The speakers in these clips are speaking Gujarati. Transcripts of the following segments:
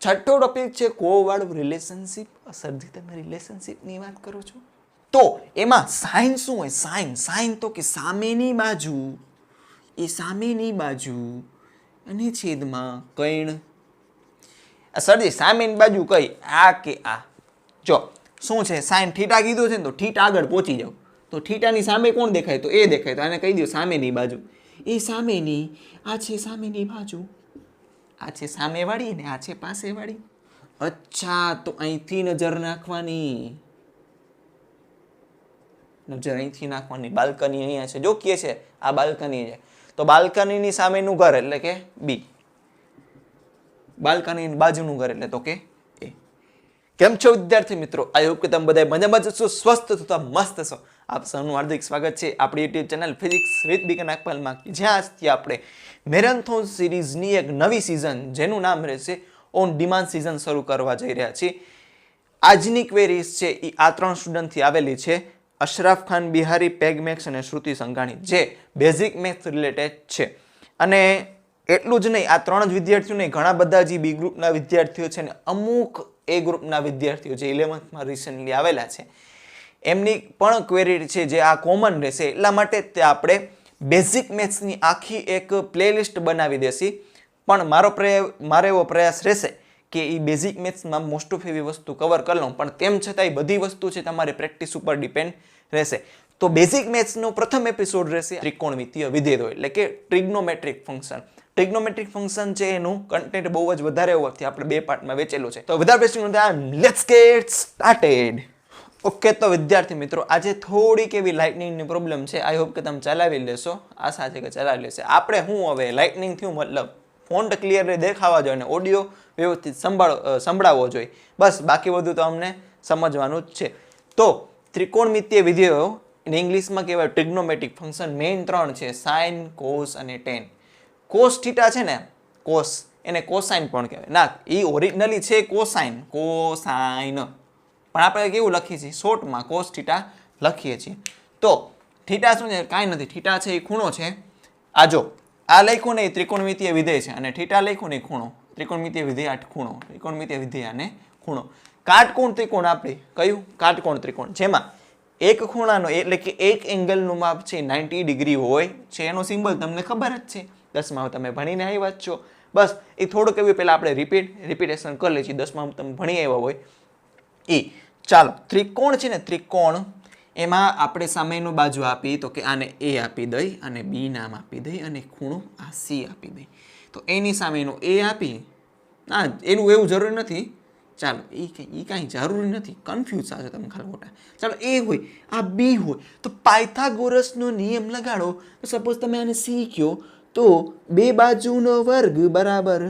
છઠ્ઠો ટોપિક છે કોવાળું રિલેશનશિપ. સરજી તમે રિલેશનશિપની વાત કરો છો તો એમાં સાઇન શું હોય? સાઇન તો કે સામેની બાજુ, એ સામેની બાજુ અને છેદમાં કૈણ. સરજી સામેની બાજુ કઈ? આ કે આ? જો શું છે, સાઇન થીટા કીધું છે ને તો થીટા આગળ પહોંચી જાવ તો થીટાની સામે કોણ દેખાય? તો એ દેખાય. તો આને કહી દો સામેની બાજુ. એ સામેની, આ છે સામેની બાજુ, આ છે સામેવાળી ને આ છે પાસેવાળી. અચ્છા, તો અહીંથી નજર નાખવાની, નજર અહીંથી નાખવાની. બાલ્કની અહીંયા છે, જો કે છે આ બાલ્કની છે, તો બાલ્કનીની સામેનું ઘર એટલે કે બી, બાલ્કનીની બાજુનું ઘર એટલે તો કે એ. કેમ છો વિદ્યાર્થી મિત્રો? આઈ હોપ કે તમે બધા મજામાં જ છો, સ્વસ્થ તથા મસ્ત છો. આપ સૌનું હાર્દિક સ્વાગત છે આપણી YouTube channel physics with Beacon અકપલમાં, જ્યાં આજથી આપણે મેરેથોન સિરીઝની એક નવી સિઝન જેનું નામ રહેશે ઓન ડિમાન્ડ સિઝન શરૂ કરવા જઈ રહ્યા છીએ. આજની ક્વેરીઝ છે એ આ 3 સ્ટુડન્ટથી આવેલી છે, અશરફ ખાન બિહારી, પેગ મેક્સ અને શ્રુતિ સંઘાણી, જે બેઝિક મેથ્સ રિલેટેડ છે. અને એટલું જ નહીં, આ 3 જ વિદ્યાર્થીઓ નહીં, ઘણા બધા જે બી ગ્રુપના વિદ્યાર્થીઓ છે ને અમુક એ ગ્રુપના વિદ્યાર્થીઓ જે 11th રિસેન્ટલી આવેલા છે એમની પણ ક્વેરી છે જે આ કોમન રહેશે. એટલા માટે તે આપણે બેઝિક મેથ્સની આખી એક પ્લેલિસ્ટ બનાવી દેશી. પણ મારો એવો પ્રયાસ રહેશે કે એ બેઝિક મેથ્સમાં મોસ્ટ ઓફ એવી વસ્તુ કવર કરી લઉં, પણ તેમ છતાં એ બધી વસ્તુ છે તમારી પ્રેક્ટિસ ઉપર ડિપેન્ડ રહેશે. તો બેઝિક મેથ્સનો પ્રથમ એપિસોડ રહેશે ત્રિકોણમિતીય વિધેયો એટલે કે ટ્રિગ્નોમેટ્રિક ફંક્શન. ટ્રિગ્નોમેટ્રિક ફંક્શન છે એનું કન્ટેન્ટ બહુ જ વધારે હોવાથી આપણે 2 પાર્ટમાં વેચેલું છે. તો without wasting no time, let's get started. Okay, તો વિદ્યાર્થી મિત્રો આજે થોડીક એવી લાઇટનિંગની પ્રોબ્લેમ છે. આઈ હોપ કે તમે ચલાવી લેશો, આશા છે કે ચલાવી લેશે. આપણે હું હવે લાઇટનિંગ થયું મતલબ ફોન્ટ ક્લિયર દેખાવા જોઈએ અને ઓડિયો વ્યવસ્થિત સંભળાવવો જોઈએ, બસ. બાકી બધું તો અમને સમજવાનું જ છે. તો ત્રિકોણમિતીય વિધેયો એને ઇંગ્લિશમાં કહેવાય ટ્રિગ્નોમેટ્રિક ફંક્શન. મેઇન 3 છે, સાઇન, કોસ અને ટેન. કોસ થીટા છે ને, કોસ, એને કોસાઇન પણ કહેવાય. ના, એ ઓરિજિનલી છે કોસાઇન, પણ આપણે કેવું લખીએ છીએ શોર્ટમાં કોસ થીટા લખીએ છીએ. તો થીટા શું છે? કાંઈ નથી, થીટા છે એ ખૂણો છે. આ જો આ લખ્યું ને એ ત્રિકોણમિતીય વિધેય છે અને થીટા લખ્યું ને એ ખૂણો. ત્રિકોણમિતીય વિધેય આ ખૂણો, ત્રિકોણમિતીય વિધેય અને ખૂણો. કાટકોણ ત્રિકોણ આપણે કયું? કાટકોણ ત્રિકોણ, જેમાં એક ખૂણાનો એટલે કે એક એંગલનું માપ છે 90 ડિગ્રી હોય છે. એનો સિમ્બલ તમને ખબર જ છે, 10માં તમે ભણીને આવ્યા જ છો. બસ એ થોડુંક એવું પહેલાં આપણે રિપીટેશન કરી લઈએ છીએ, 10માં તમે ભણી આવ્યા હોય એ. ચાલો, ત્રિકોણ છે ને, ત્રિકોણ એમાં આપણે સામેનું બાજુ આપી તો કે આને એ આપી દઈ અને બી નામ આપી દઈ અને ખૂણો આ સી આપી દઈ. તો એની સામેનું એ આપી, ના એનું એવું જરૂરી નથી. ચાલો, એ કાંઈ જરૂરી નથી, કન્ફ્યુઝ થશે તમે ખાલી મોટા. ચાલો, એ હોય, આ બી હોય, તો પાયથાગોરસનો નિયમ લગાડો. તો સપોઝ તમે આને સી કહો તો 2 બાજુનો વર્ગ બરાબર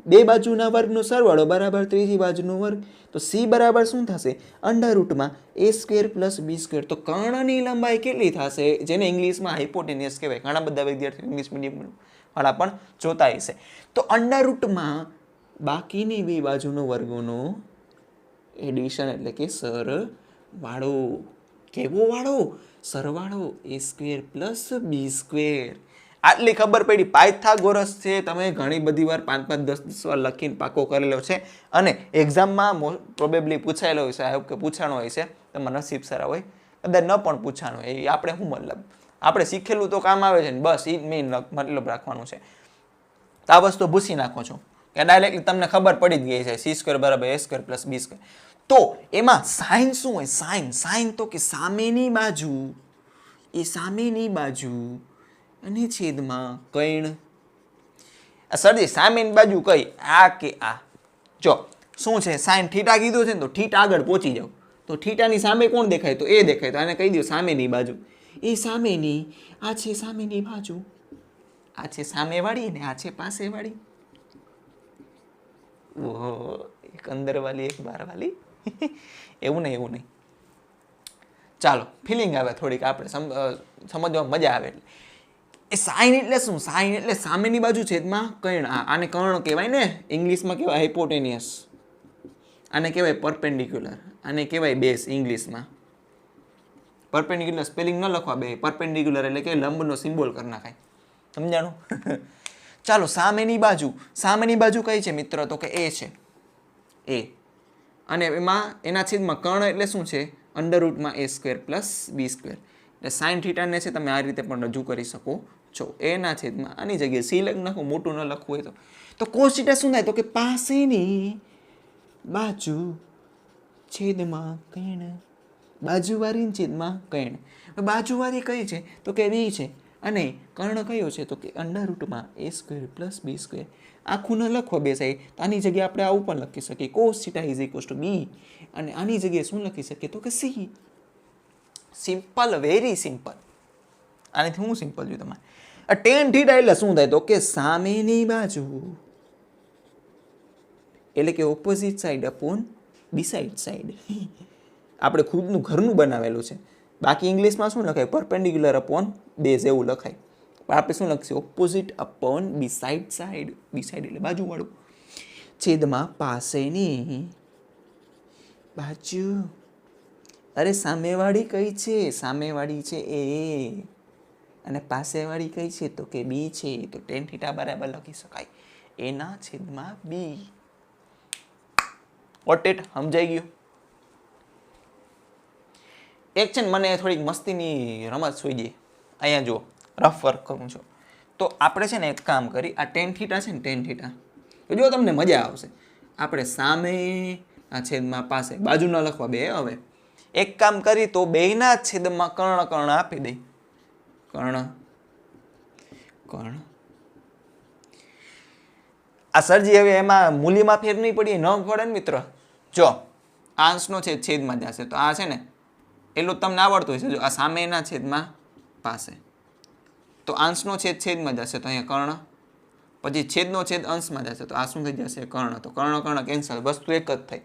2 બાજુના વર્ગનો સરવાળો બરાબર ત્રીજી બાજુનો વર્ગ. તો સી બરાબર શું થશે? અંડરરૂટમાં a² + b². તો કર્ણની લંબાઈ કેટલી થશે? જેને ઇંગ્લિશમાં હાઇપોટેનિયસ કહેવાય. ઘણા બધા વિદ્યાર્થીઓ ઇંગ્લિશ મીડિયમ વાળા પણ જોતા હશે. તો અંડરરૂટમાં બાકીની 2 બાજુનો વર્ગોનો એડિશન એટલે કે સરવાળો. કેવો વાળો? સરવાળો, a² + b². આટલી ખબર પડી. પાયથાગોરસ છે તમે ઘણી બધી વાર 5-5, 10-10 વાર લખીને પાકો કરેલો છે અને એક્ઝામમાં પ્રોબેબલી પૂછાયેલો હોય છે. આઈ હોપ કે પૂછાણો હોય છે, તમારા નસીબ સારા હોય. કદાચ ન પણ પૂછાણો હોય, એ આપણે શું મતલબ, આપણે શીખેલું તો કામ આવે છે ને, બસ એ જ મેઇન મતલબ રાખવાનું છે. તો આ વસ્તુ ભૂસી નાખો છો કે ડાયરેક્ટલી તમને ખબર પડી જ ગઈ છે c² બરાબર a² + b². તો એમાં સાઇન શું હોય? સાઇન તો કે સામેની બાજુ, એ સામેની બાજુ અને છેદમાં કૈણ. સરજી સામેની બાજુ કઈ? આ કે આ? જો શું છે, સાઇન થીટા કીધું છે ને તો થીટા આગળ પહોંચી જાવ તો થીટાની સામે કોણ દેખાય? તો એ દેખાય. તો આને કહી દો સામેની બાજુ. એ સામેની, આ છે સામેની બાજુ, આ છે સામેવાળી ને આ છે પાસેવાળી. ઓહો, એક અંદરવાળી એક બહારવાળી. એવું નહીં. ચાલો, ફિલિંગ આવે થોડીક, આપણે સમજવામાં મજા આવે. એટલે એ સાઇન એટલે શું? સાઇન એટલે સામેની બાજુ છેદમાં કૈણ. આને કર્ણ કહેવાય ને, ઇંગ્લિશમાં કહેવાય હાઇપોટેનિયસ. આને કહેવાય પરપેન્ડિક્યુલર. આને કહેવાય બેઝ ઇંગ્લિશમાં. પરપેન્ડિક્યુલર સ્પેલિંગ ન લખવા બે, પરપેન્ડિક્યુલર એટલે કે લંબનો સિમ્બોલ કરી નાખાય. સમજાણું? ચાલો, સામેની બાજુ કઈ છે મિત્રો? તો કે એ છે. એ અને એમાં એના છેદમાં કર્ણ એટલે શું છે અંડરરૂટમાં a square plus b square એટલે સાઇન થીટાને છે તમે આ રીતે પણ રજૂ કરી શકો છો એના છેદમાં આની જગ્યાએ સી લખી નાખો મોટું ન લખવું હોય તો કોસ થીટા શું થાય તો કે પાસેની બાજુ છેદમાં કર્ણ બાજુવાળી છેદમાં કર્ણ બાજુવાળી કઈ છે તો કે બી છે અને કર્ણ કયો છે તો કે અંડરરૂટમાં a square plus b square આખું ન લખવા બે સાઈડ તો આની જગ્યાએ આપણે આવું પણ લખી શકીએ cos theta is equals to B અને આની જગ્યાએ શું લખી શકીએ તો કે સી સિમ્પલ વેરી સિમ્પલ આનાથી હું સિમ્પલ જોયું તમારે ટેન થીટા એટલે શું થાય તો કે સામેની બાજુ એટલે કે opposite side upon beside side આપણે ખુદનું ઘરનું બનાવેલું છે બાકી ઇંગ્લિશમાં શું લખાય પરપેન્ડિક્યુલર અપોન બેઝ એવું લખાય પણ આપણે શું લખશે opposite upon beside side beside એટલે બાજુવાળું છેદમાં પાસેની બાજુ અરે સામેવાળી કઈ છે સામેવાળી છે એ અને પાસેવાળી કઈ છે તો કે બી છે તો ટેન થીટા બરાબર લખી શકાય એના છેદમાં બી વોટ ઇટ સમજાઈ ગયું એક છે ને મને થોડીક મસ્તીની રમત સુઈ ગઈ અહીંયા જુઓ રફ વર્ક કરું છું તો આપણે છે ને એક કામ કરી આ ટેન થીટા છે ને ટેન થીટા તો જો તમને મજા આવશે આપણે સામે આ છેદમાં પાસે બાજુ ન લખવા બે હવે એક કામ કરી તો બેયના છેદમાં કર્ણ કર્ણ આપી દઈ કર્ણ કર્ણ આ સરજી હવે એમાં મૂલ્યમાં ફેર નહીં પડી ન પડે ને મિત્ર જો આંશનો છેદ છેદમાં જશે તો આ છે ને એટલું તમને આવડતું હશે જો આ સામેના છેદમાં પાસે તો અંશનો છેદ છેદમાં જશે તો અહીંયા કર્ણ પછી છેદનો છેદ અંશમાં જશે તો આ શું થઈ જશે કર્ણ તો કર્ણ કર્ણ કેન્સલ વસ્તુ એક જ થઈ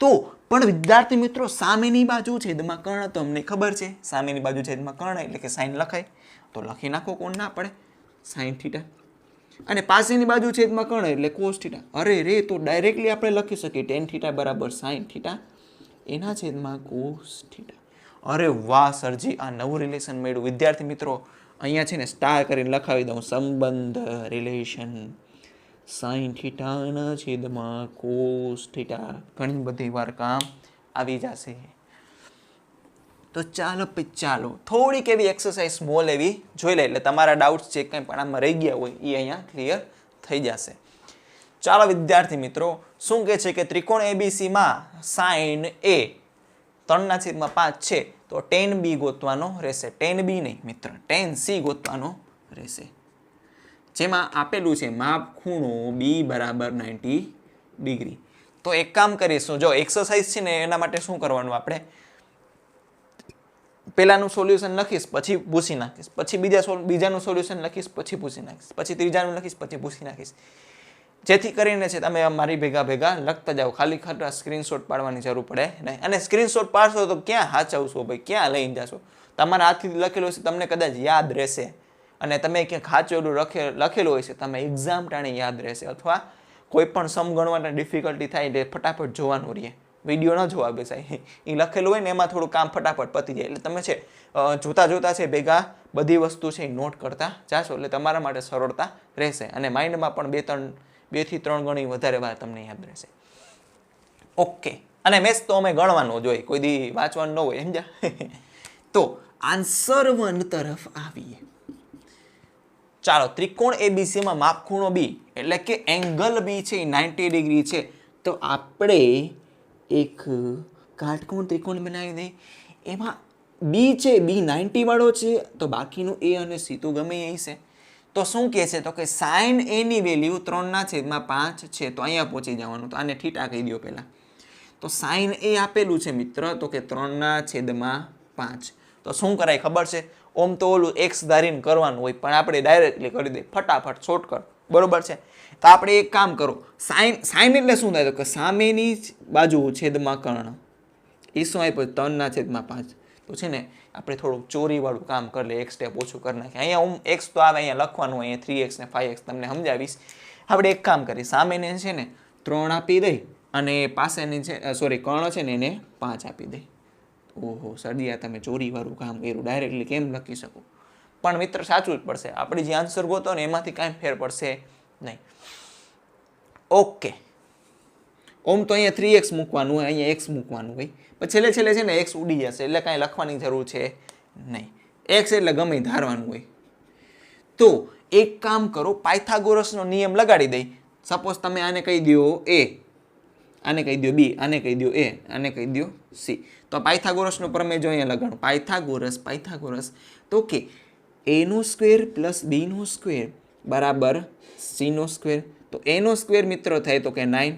તો પણ વિદ્યાર્થી મિત્રો સામેની બાજુ છેદમાં કર્ણ તો અમને ખબર છે સામેની બાજુ છેદમાં કર્ણ એટલે કે સાઈન લખાય તો લખી નાખો કોણ ના પડે સાઈન થીટા અને પાસેની બાજુ છેદમાં કર્ણ એટલે કોસ થીટા અરે રે તો ડાયરેક્ટલી આપણે લખી શકીએ ટેન થીટા બરાબર સાઈન થીટા એના છેદમાં કોસ થીટા અરે વાહ સરજી આ નવું રિલેશન મળ્યું વિદ્યાર્થી મિત્રો અહીંયા છે ને સ્ટાર કરીને લખાવી દઉં સંબંધ રિલેશન સાઈન થીટાના છેદમાં કોસ થીટા ઘણી બધી વાર કામ આવી જશે તો ચાલો થોડીક એવી એક્સરસાઇઝ સ્મોલ એવી જોઈ લે એટલે તમારા ડાઉટ્સ જે કંઈ પણ આમાં રહી ગયા હોય એ અહીંયા ક્લિયર થઈ જશે ચાલો વિદ્યાર્થી મિત્રો શું કહે છે કે ત્રિકોણ એબીસીમાં સાઈન એ 3/5 છે તો ટેન બી ગોતવાનો રહેશે ટેન બી નહીં મિત્ર ટેન સી ગોતવાનો રહેશે જેમાં આપેલું છે માપ ખૂણો બી બરાબર 90 ડિગ્રી તો એક કામ કરીશું જો એક્સરસાઇઝ છે ને એના માટે શું કરવાનું આપણે પહેલાનું સોલ્યુશન લખીશ પછી ભૂસી નાખીશ પછી બીજાનું સોલ્યુશન લખીશ પછી ભૂસી નાખીશ પછી ત્રીજાનું લખીશ પછી ભૂસી નાખીશ જેથી કરીને છે તમે મારી ભેગા લખતા જાઓ ખાલી ખાલી સ્ક્રીનશોટ પાડવાની જરૂર પડે નહીં અને સ્ક્રીનશોટ પાડશો તો ક્યાં હાચવશો ભાઈ ક્યાં લઈને જશો તમારા હાથથી લખેલું હશે તમને કદાચ યાદ રહેશે અને તમે ક્યાંક હાચવેલું લખેલું હોય છે તમે એક્ઝામ ટાણે યાદ રહેશે અથવા કોઈ પણ સમ ગણવાના ડિફિકલ્ટી થાય એટલે ફટાફટ જોવાનું રહે વિડીયો ન જોવા બેસાય એ લખેલું હોય ને એમાં થોડું કામ ફટાફટ પતી જાય એટલે તમે છે જોતા છે ભેગા બધી વસ્તુ છે એ નોટ કરતા જાશો એટલે તમારા માટે સરળતા રહેશે અને માઇન્ડમાં પણ 2 થી 3 ગણી વધારે વાર તમને યાદ રહેશે ઓકે અને મેથ્સ તો અમે ગણવાનું જોઈએ કોઈ દી વાંચવાનું ન હોય સમજ્યા તો આન્સર 1 તરફ આવીએ ચાલો ત્રિકોણ એબીસીમાં માપ ખૂણો બી એટલે કે એંગલ બી છે 90 ડિગ્રી છે તો આપણે એક કાટકોણ ત્રિકોણ બનાવી દઈએ એમાં બી છે બી 90 વાળો છે તો બાકીનું એ અને સી તો ગમે એ છે તો શું કહે છે તો કે સાઇન એ ની વેલ્યુ 3/5 છે તો અહીંયા પહોંચી જવાનું તો આને થીટા કહી દો પહેલા તો સાઇન એ આપેલું છે મિત્ર તો કે 3/5 તો શું કરાય ખબર છે ઓમ તો ઓલું એક્સ ધારીને કરવાનું હોય પણ આપણે ડાયરેક્ટલી કરી દઈએ ફટાફટ શોર્ટકટ બરોબર છે તો આપણે એક કામ કરો સાઇન એટલે શું થાય તો કે સામેની બાજુ છેદમાં કર્ણ એ શું આપ્યું 3/5 તો છે ને આપણે થોડુંક ચોરીવાળું કામ કરી લે એક સ્ટેપ ઓછું કરી નાખીએ અહીંયા એક્સ તો આવે અહીંયા લખવાનું અહીંયા 3x ને 5x તમને સમજાવીશ આપણે એક કામ કરીએ સામેને છે ને 3 આપી દઈ અને પાસેની છે કર્ણ છે ને એને 5 આપી દઈ ઓહો સરદિયા તમે ચોરીવાળું કામ કર્યું ડાયરેક્ટલી કેમ લખી શકો પણ મિત્ર સાચું જ પડશે આપણે જે આન્સર ગોતો ને એમાંથી કાંઈ ફેર પડશે નહીં ઓકે ઓમ તો અહીંયા 3x મૂકવાનું હોય, અહીંયા x મૂકવાનું હોય, પણ છેલ્લે છેલ્લે છે ને x ઉડી જશે, એટલે કાંઈ લખવાની જરૂર છે નહીં. x એટલે ગમે ધારવાનું હોય. તો એક કામ કરો, પાયથાગોરસનો નિયમ લગાડી દઈ. સપોઝ તમે આને કહી દો a, આને કહી દો b, આને કહી દો a, આને કહી દો c. તો પાયથાગોરસનો પ્રમેય જો અહીંયા લગાડો, પાયથાગોરસ તો કે a નો સ્ક્વેર પ્લસ b નો સ્ક્વેર બરાબર c નો સ્ક્વેર. તો a નો સ્ક્વેર મિત્રો થાય તો કે 9,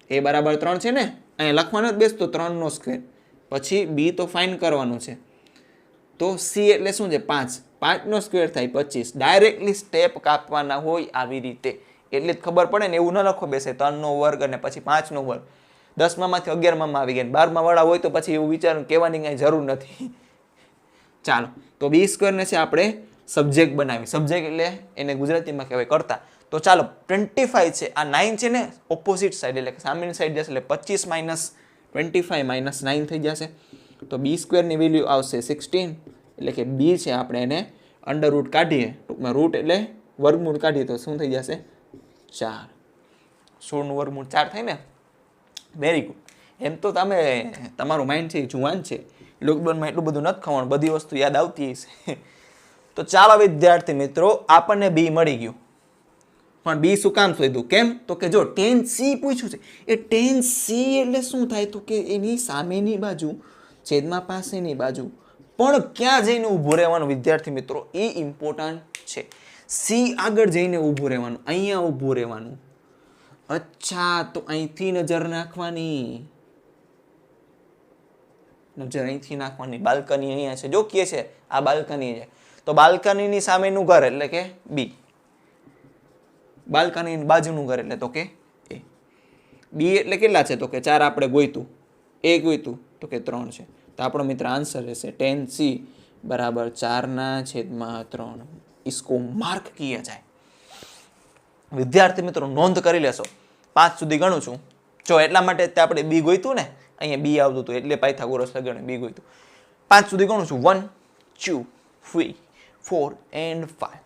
a બરાબર 3 છે ને, અહીંયા લખવાનો જ બેસતો 3 નો સ્ક્વેર, પછી b તો ફાઇન કરવાનું છે, તો c એટલે શું છે 5, 5 નો સ્ક્વેર થાય 25. ડાયરેક્ટલી સ્ટેપ કાપવાના હોય આવી રીતે, એટલે જ ખબર પડે ને, એવું ન લખો બેસે 3 નો વર્ગ અને પછી 5 નો વર્ગ. 10માંથી 11માં આવી ગયા, 12માં વાળા હોય તો પછી એવું વિચાર કહેવાની કાંઈ જરૂર નથી. ચાલો, તો બી સ્ક્વેરને છે આપણે સબ્જેક્ટ બનાવી. સબ્જેક્ટ એટલે એને ગુજરાતીમાં કહેવાય કરતા. તો ચાલો 25 છે, આ 9 છે ને ઓપોઝિટ સાઈડ એટલે કે સામેની સાઈડ જશે, એટલે 25 માઇનસ 25 માઇનસ 9 થઈ જશે. તો બી સ્ક્વેરની વેલ્યુ આવશે 16, એટલે કે બી છે આપણે એને અંડર રૂટ કાઢીએ, ટૂંકમાં રૂટ એટલે વર્ગમૂળ કાઢીએ તો શું થઈ જશે 4. 16નું વર્ગમૂળ 4 થાય ને. Very good. એમ તો તમે તમારું માઇન્ડ છે એ જુવાન છે, લોકડાઉનમાં એટલું બધું નથી ખાવાનું, બધી વસ્તુ યાદ આવતી હશે. તો ચાલો વિદ્યાર્થી મિત્રો, આપણને બી મળી ગયું. પણ બી શું કામ શોધ્યું? કેમ? તો કે જો tan c પૂછ્યું છે, એ tan c એટલે શું થાય? તો કે એની સામેની બાજુ છેદમાં પાસેની બાજુ, પણ ક્યાં જઈને ઊભું રહેવાનું વિદ્યાર્થી મિત્રો, એ ઇમ્પોર્ટન્ટ છે. c આગળ જઈને ઊભું રહેવાનું, અહીંયા ઊભું રહેવાનું. અચ્છા, તો અહીંથી નજર નાખવાની, નજર અહીંથી નાખવાની. બાલ્કની અહીંયા છે, જો કે છે આ બાલ્કની છે, તો બાલ્કનીની સામેનું ઘર એટલે કે બી, બાલ્કનીની બાજુનું ઘર એટલે તો કે એ. બી એટલે કેટલા છે? તો કે 4 આપણે ગોઈતું, એ ગોઈતું તો કે 3 છે. તો આપણો મિત્ર આન્સર રહેશે tan c બરાબર 4/3. इसको માર્ક કિયા જાય. વિદ્યાર્થી મિત્રો નોંધ કરી લેશો, 5 સુધી ગણું છું જો, એટલા માટે આપણે બી ગોઈતું ને, અહીંયા બી આવતું હતું એટલે પાયથાગોરસ લગાડ્યું, બી ગોઈતું. 5 સુધી ગણું છું, 1 2 3 4 and 5.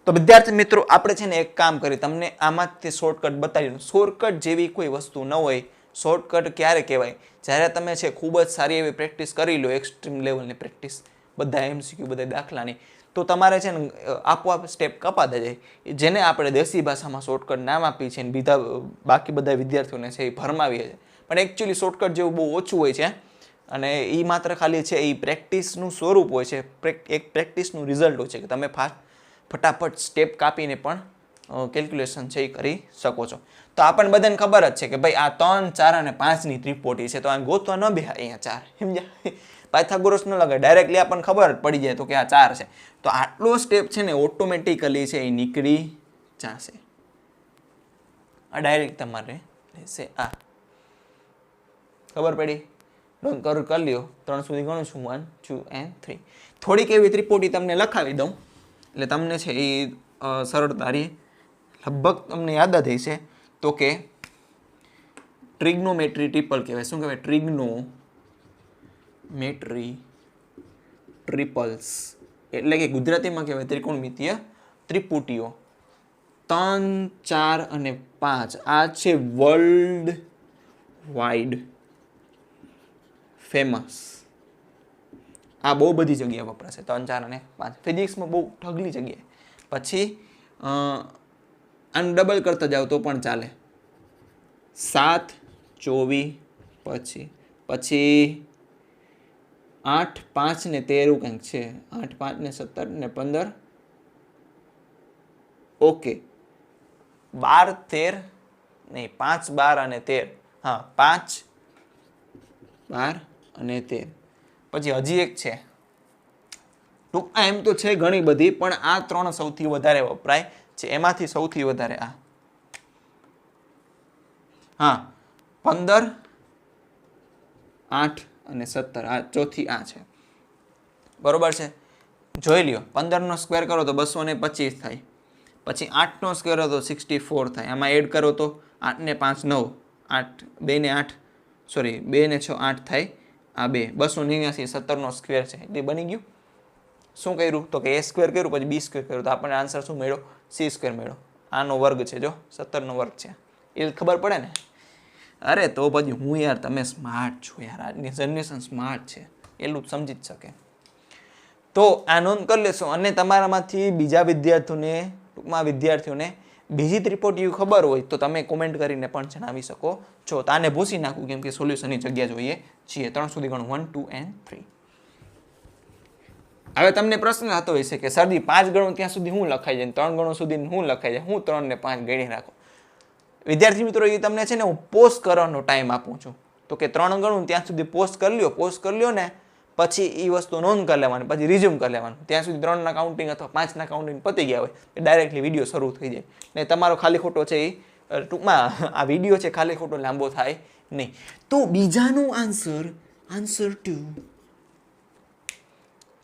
તો વિદ્યાર્થી મિત્રો આપણે છે ને એક કામ કરી, તમને આમાંથી શોર્ટકટ બતાવી દઉં. શોર્ટકટ જેવી કોઈ વસ્તુ ન હોય. શોર્ટકટ ક્યારે કહેવાય? જ્યારે તમે છે ખૂબ જ સારી એવી પ્રેક્ટિસ કરી લો, એક્સ્ટ્રીમ લેવલની પ્રેક્ટિસ, બધા એમસીક્યુ બધા દાખલાની, તો તમારે છે ને આપોઆપ સ્ટેપ કપાતા જાય. જેને આપણે દેશી ભાષામાં શોર્ટકટ નામ આપી છે, બીજા બાકી બધા વિદ્યાર્થીઓને છે એ ભરમાવીએ છીએ, પણ એકચ્યુઅલી શોર્ટકટ જેવું બહુ ઓછું હોય છે, અને એ માત્ર ખાલી છે એ પ્રેક્ટિસનું સ્વરૂપ હોય છે, એક પ્રેક્ટિસનું રિઝલ્ટ હોય છે કે તમે ફટાફટ સ્ટેપ કાપીને પણ કેલ્ક્યુલેશન છે એ કરી શકો છો. તો આપણને બધાને ખબર જ છે કે ભાઈ આ 3 4 અને 5ની ત્રિપોટી છે, તો આ ગોતવા ન બેહા અહીંયા 4, સમજ્યા? પાયથાગોરસ ન લગાય, ડાયરેક્ટલી આપણને ખબર જ પડી જાય તો કે આ 4 છે. તો આટલો સ્ટેપ છે ને ઓટોમેટિકલી છે એ નીકળી જશે. આ ડાયરેક્ટ તમારે રહેશે આ. ખબર પડી? ડોન્ટ કરી લ્યો. 3 સુધી ગણું છું, 1 2 and 3. થોડીક એવી ત્રિપોટી તમને લખાવી દઉં એટલે તમને છે એ સરળતા રહી. લગભગ તમને યાદ જ હશે તો કે ટ્રિગ્નોમેટ્રી ટ્રિપલ કહેવાય. શું કહેવાય? ટ્રિગ્નોમેટ્રી ટ્રિપલ્સ એટલે કે ગુજરાતીમાં કહેવાય ત્રિકોણમિતીય ત્રિપુટીઓ. 3 4 અને 5 આ છે વર્લ્ડ વાઇડ ફેમસ. આ બહુ બધી જગ્યાએ વપરાશે, 3 4 અને 5. ફિઝિક્સમાં બહુ ઢગલી જગ્યાએ. પછી આનું ડબલ કરતા જાવ તો પણ ચાલે. 7 24 પછી 8 5 ને 13 કંઈક છે, 8 5 ને 17 ને 15, ઓકે 12 13 નહીં, 5 12 અને 13, હા 5 12 અને 13. પછી હજી એક છે, ટૂંકમાં એમ તો છે ઘણી બધી, પણ આ 3 સૌથી વધારે વપરાય છે. એમાંથી સૌથી વધારે આ, હા 15 8 અને 17, આ ચોથી આ છે, બરોબર છે? જોઈ લ્યો, 15 નો સ્ક્વેર કરો તો 225 થાય, પછી 8 નો સ્ક્વેર કરો તો 64 થાય, આમાં એડ કરો તો 8 ને 5 9, 8 2 ને 8 સોરી 2 ને 6 8 થાય, આ 2 289, 17 નો સ્ક્વેર છે એટલે બની ગયું. શું કર્યું? તો કે a સ્ક્વેર કર્યું, પછી b સ્ક્વેર કર્યું, તો આપણને આન્સર શું મળ્યો? c સ્ક્વેર મળ્યો. આનો વર્ગ છે, જો 17 નો વર્ગ છે, એ ખબર પડે ને? અરે તો પછી હું યાર તમે સ્માર્ટ છો યાર, આજની જનરેશન સ્માર્ટ છે એટલું જ સમજી જ શકે. તો આ નોંધ કરી લેશો. અને તમારામાંથી બીજા વિદ્યાર્થીઓને બીજી ત્રિપુટીઓ ખબર હોય તો તમે કોમેન્ટ કરીને પણ જણાવી શકો છો. તો આને ભૂસી નાખું કેમ કે સોલ્યુશનની જગ્યા જોઈએ છીએ. 3 સુધી ગણું 1, 2 and 3. હવે તમને પ્રશ્ન થતો હોય છે કે સરજી 5 ગણું ત્યાં સુધી શું લખાઈ જાય, 3 ગણું સુધી શું લખાઈ જાય, હું 3 ને 5 ગણી રાખો. વિદ્યાર્થી મિત્રો એ તમને છે ને હું પોસ્ટ કરવાનો ટાઈમ આપું છું. તો કે 3 ગણું ત્યાં સુધી પોસ્ટ કરી લ્યો ને પછી એ વસ્તુ નોંધ કરી લેવાની, પછી રિઝ્યુમ કરી લેવાનું. ત્યાં સુધી 3 કાઉન્ટિંગ અથવા 5 કાઉન્ટિંગ પતી ગયા હોય એ ડાયરેક્ટલી વિડીયો શરૂ થઈ જાય. ને તમારો ખાલી ખોટો છે એ ટૂંકમાં આ વિડીયો છે ખાલી ખોટો લાંબો થાય નહીં. તો બીજાનો આન્સર 2.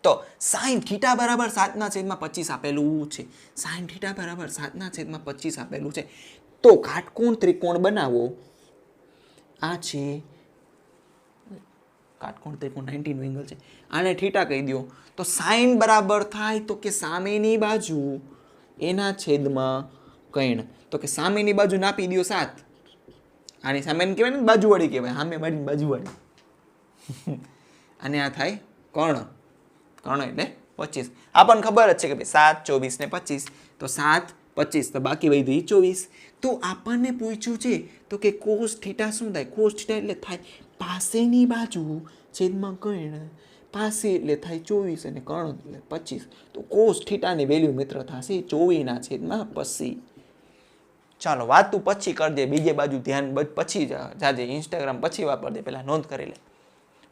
તો sin θ બરાબર 7/25 આપેલું છે. sin θ બરાબર 7/25 આપેલું છે. તો કાટકોણ ત્રિકોણ બનાવો. આ છે કાટકોણ ત્રિકોણ 90 નો એંગલ છે. આને θ કહી દો. તો sin બરાબર થાય તો કે સામેની બાજુ એના છેદમાં કર્ણ. તો કે સામેની બાજુ નાપી દો 7. આની સામેની કહેવાય ને બાજુવાળી કહેવાય, સામે વાળી બાજુવાળી. અને આ થાય કર્ણ. કર્ણ એટલે 25. આપણને ખબર જ છે કે ભાઈ 7, 24 ને 25. તો 7, 25 તો બાકી વધી 24. તો આપણને પૂછ્યું છે તો કે cos θ શું થાય? cos θ એટલે થાય પાસેની બાજુ છેદમાં કર્ણ. પાસે એટલે થાય 24 અને કર્ણ એટલે 25. તો cos θ ની વેલ્યુ મિત્ર થશે 24/25. ચાલો વાત તું પછી કરજે, બીજે બાજુ ધ્યાન પછી જાજે, ઇન્સ્ટાગ્રામ પછી વાપરજે, પહેલા નોંધ કરી લે.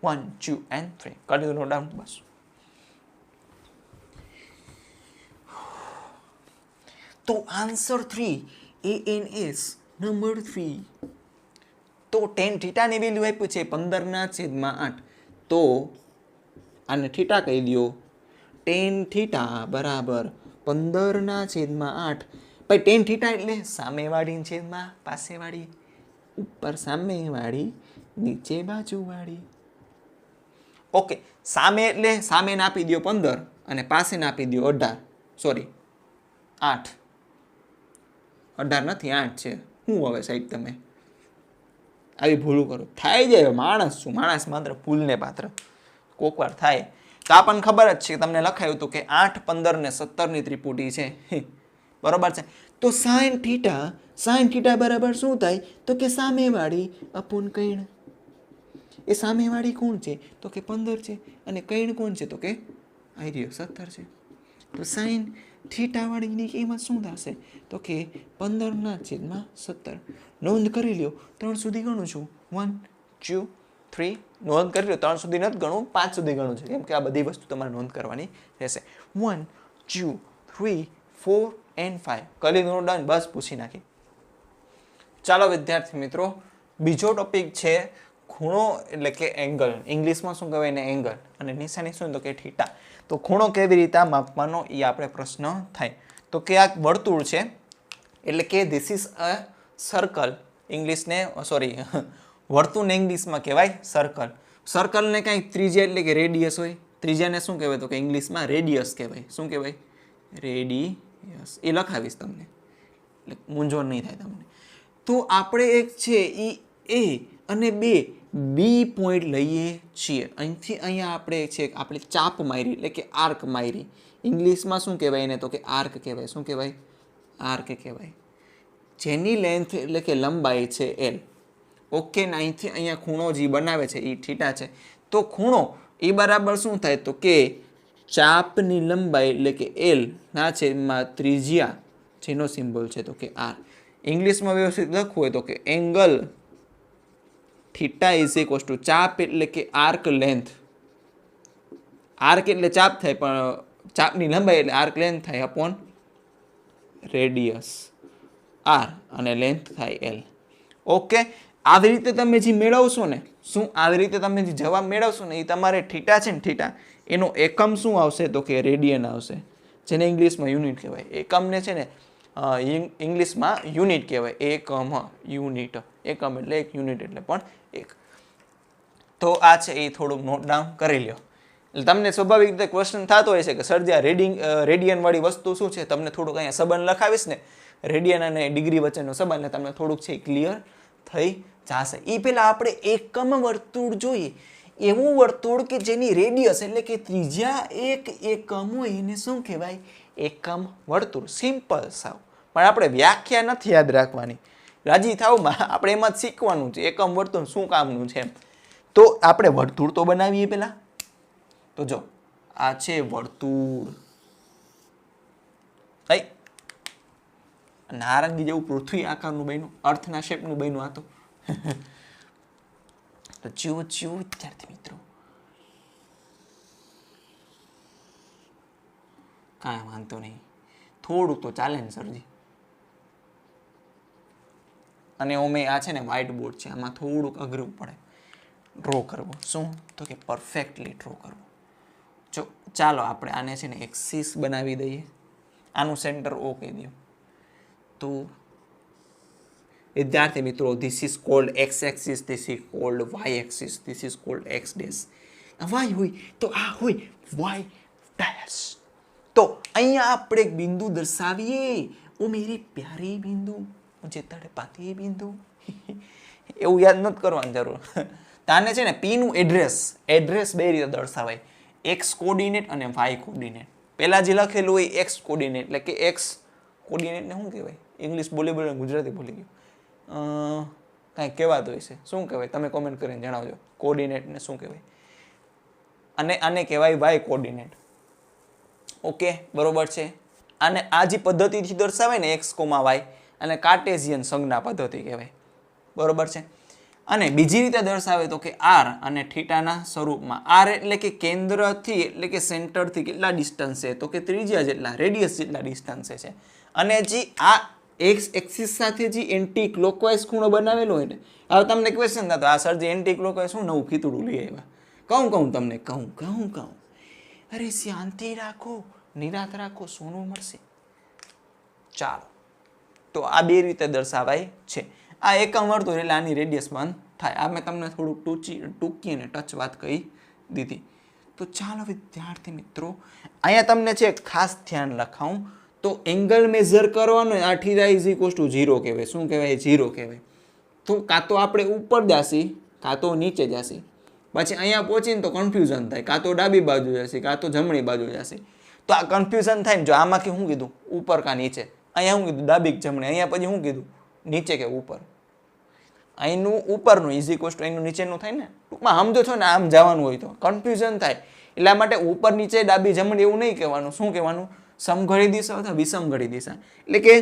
1, 2 and 3 કરી દો નો ડાઉટ બસ. તો આન્સર 3 ANS નંબર 3. તો tan θ ની વેલ્યુ આપ્યું છે 15/8. તો આને θ કહી દો. tan θ બરાબર 15/8. ભાઈ tan θ એટલે સામેવાળી છેદમાં પાસેવાળી, ઉપર સામેવાળી નીચે બાજુવાળી. ઓકે, સામે એટલે સામે નાપી દો 15 અને પાસે નાપી દો 18. સોરી 8. 18 નથી 8 છે. હું હવે સાહેબ તમે આવી ભૂલું કરો, થાય જાય, માણસ છું, માણસ માત્ર ભૂલને પાત્ર, કોક વાર થાય. તો આપણને ખબર જ છે, તમને લખાયું હતું કે 8, 15 ને 17 ની ત્રિપુટી છે. બરોબર છે. તો sin θ બરાબર શું થાય? તો કે સામેવાળી અપૂન કર્ણ. એ સામેવાળી કોણ છે? તો કે 15 છે. અને કર્ણ કોણ છે? તો કે આઈ રહ્યો 17 છે. તો sin θ વાળીની કિંમત શું થશે? તો કે 15/17. નોંધ કરી લ્યો. 3 સુધી ગણું છું. 1, 2, 3. નોંધ કરી લો. 3 સુધી નથી ગણું, 5 સુધી ગણું છે, કેમ કે આ બધી વસ્તુ તમારે નોંધ કરવાની રહેશે. 1, 2, 3, 4 and 5 કરી દો ડન. બસ પૂછી નાખી. ચાલો વિદ્યાર્થી મિત્રો, બીજો ટોપિક છે ખૂણો એટલે કે એંગલ. ઇંગ્લિશમાં શું કહેવાય ને? એંગલ. અને નિશાની શું? તો કે θ. તો ખૂણો કેવી રીતે માપવાનો એ આપણે પ્રશ્ન થાય. તો કે આ વર્તુળ છે એટલે કે ધીસ ઇઝ અ સર્કલ. ઇંગ્લિશને વર્તુળને ઇંગ્લિશમાં કહેવાય સર્કલ. સર્કલને કાંઈ ત્રિજ્યા એટલે કે રેડિયસ હોય. ત્રિજ્યાને શું કહેવાય? તો કે ઇંગ્લિશમાં રેડિયસ કહેવાય. શું કહેવાય? રેડિયસ. એ લખાવીશ તમને એટલે મૂંઝવણ નહીં થાય તમને. તો આપણે એક છે એ અને બી પોઈન્ટ લઈએ છીએ. અહીંથી અહીંયા આપણે ચાપ મારી એટલે કે આર્ક મારી. ઇંગ્લિશમાં શું કહેવાય એને? તો કે આર્ક કહેવાય. શું કહેવાય? આર્ક કહેવાય. જેની લેન્થ એટલે કે લંબાઈ છે L. ઓકે, ને અહીંથી અહીંયા ખૂણો જે બનાવે છે એ θ છે. તો ખૂણો એ બરાબર શું થાય? તો કે ચાપની લંબાઈ એટલે કે L ના છેદમાં ત્રિજ્યા જેનો સિમ્બોલ છે તો કે R. ઇંગ્લિશમાં વ્યવસ્થિત લખવું હોય તો કે એંગલ θ ઇઝ ઇક્વલ્સ ટુ ચાપ એટલે કે આર્ક લેન્થ. આર્ક એટલે ચાપ થાય, પણ ચાપની લંબાઈ એટલે આર્ક લેન્થ થાય અપોન રેડિયસ R અને લેન્થ થાય L. ઓકે, આવી રીતે તમે જે મેળવશો ને, શું આવી રીતે તમે જે જવાબ મેળવશો ને એ તમારે θ છે ને θ એનો એકમ શું આવશે? તો કે રેડિયન આવશે, જેને ઇંગ્લિશમાં યુનિટ કહેવાય. એકમને છે ને ઇંગ્લિશમાં યુનિટ કહેવાય. એકમ યુનિટ. એકમ એટલે એક, યુનિટ એટલે પણ એક. તો આ છે એ થોડુંક નોટ ડાઉન કરી લ્યો. એટલે તમને સ્વાભાવિક રીતે ક્વેશ્ચન થતો હોય છે કે સર જે આ રેડિયન વાળી વસ્તુ શું છે, તમને થોડુંક અહીંયા સંબંધ લખાવીશ ને રેડિયન અને ડિગ્રી વચ્ચેનો સંબંધ તમને થોડુંક છે ક્લિયર થઈ જશે. એ પહેલા આપણે એકમ વર્તુળ જોઈએ. એવું વર્તુળ કે જેની રેડિયસ એટલે કે ત્રિજ્યા 1 એકમ હોય એને શું કહેવાય? એકમ વર્તુળ. સિમ્પલ સાવ. પણ આપણે વ્યાખ્યા નથી યાદ રાખવાની. રાજી થાવમાં આપણે એમાં જ શીખવાનું છે એકમ વર્તુળ શું કામનું છે. તો આપણે વર્તુળ તો બનાવીએ પહેલા. તો જો આ છે વર્તુળ. નારંગી જેવું પૃથ્વી આકારનું બન્યું, અર્થના શેપનું બન્યું આ તો. તો જુઓ વિદ્યાર્થી મિત્રો, કાંઈ વાંધો નહીં, થોડું તો ચાલે ને સરજી. અને ઓમે આ છે ને વ્હાઇટ બોર્ડ છે, આમાં થોડુંક અઘરું પડે ડ્રો કરવું. શું? તો કે પરફેક્ટલી ડ્રો કરવું. જો ચાલો આપણે આને છે ને એક્સિસ બનાવી દઈએ. આનું સેન્ટર ઓ કહી દઉં. તો વિદ્યાર્થી મિત્રો, this is called X axis, this is called Y axis, this is called X dash. Y હોય તો આ હોય વાય ડેશ. તો અહીંયા આપણે એક બિંદુ દર્શાવીએ. ઓ મેરી પ્યારી બિંદુ, મુझे તડપાતી બિંદુ. એવું યાદ નથી કરવાની જરૂર. તાને છે ને પી નું એડ્રેસ બે રીતે દર્શાવાય, એક્સ કોર્ડિનેટ અને વાય કોર્ડિનેટ. પહેલા જે લખેલું હોય એક્સ કોર્ડિનેટ એટલે કે એક્સ કોર્ડિનેટને શું કહેવાય? ઇંગ્લિશ બોલી ગુજરાતી ભૂલી ગયું. કાંઈ કહેવાતું હોય છે, શું કહેવાય? તમે કોમેન્ટ કરીને જણાવજો. કોર્ડિનેટને શું કહેવાય? અને આને કહેવાય વાય કોર્ડિનેટ. ઓકે, બરોબર છે. અને આ જે પદ્ધતિથી દર્શાવાય ને એક્સ કોમા વાય, અને કાર્ટેશિયન સંજ્ઞા પદ્ધતિ કહેવાય. બરોબર છે. અને બીજી રીતે દર્શાવે તો કે આર અને થીટાના સ્વરૂપમાં. આર એટલે કે કેન્દ્રથી એટલે કે સેન્ટરથી કેટલા ડિસ્ટન્સ છે? તો કે ત્રિજ્યા જેટલા, રેડિયસ જેટલા ડિસ્ટન્સે છે. અને જે આ એક્સ એક્સિસ સાથે જે એન્ટી ક્લોકવાઇઝ ખૂણો બનાવેલો હોય ને, હવે તમને ક્વેશ્ચન થતો આ સર જે એન્ટી ક્લોકવાઇઝ શું નવું ખીતડું લઈ આવ્યા? કહું તમને કહું. અરે શાંતિ રાખો, નિરાત રાખો, સોનું મળશે. ચાલો, તો આ બે રીતે દર્શાવાય છે. આ એકમ વર્તુળ એટલે આની રેડિયસ બંધ થાય. આ મેં તમને થોડુંક ટૂંકી અને ટચ વાત કહી દીધી. તો ચાલો વિદ્યાર્થી મિત્રો, અહીંયા તમને છે ખાસ ધ્યાન લખાવું. તો એંગલ મેઝર કરવાનો, આ થીટા ઇઝ ઇક્વલ્સ ટુ 0 કહેવાય. શું કહેવાય? 0 કહેવાય. તો કાં તો આપણે ઉપર જાશી, કાં તો નીચે જાશી. પછી અહીંયા પહોંચીને તો કન્ફ્યુઝન થાય, કાં તો ડાબી બાજુ જશે, કાં તો જમણી બાજુ જશે. તો આ કન્ફ્યુઝન થાય ને. જો આમાંથી શું કીધું? ઉપર કાં નીચે. અહીંયા શું કીધું? ડાબી જમણી. અહીંયા પછી શું કીધું? નીચે કે ઉપર. અહીંનું ઉપરનું ઇઝ ઇક્વલ્સ ટુ અહીંનું નીચેનું થાય ને. ટૂંકમાં સમજો છો ને, આમ જવાનું હોય તો કન્ફ્યુઝન થાય. એટલા માટે ઉપર નીચે ડાબી જમણી એવું નહીં કહેવાનું. શું કહેવાનું? સમઘડી દિશા અથવા વિષમઘડી દિશા. એટલે કે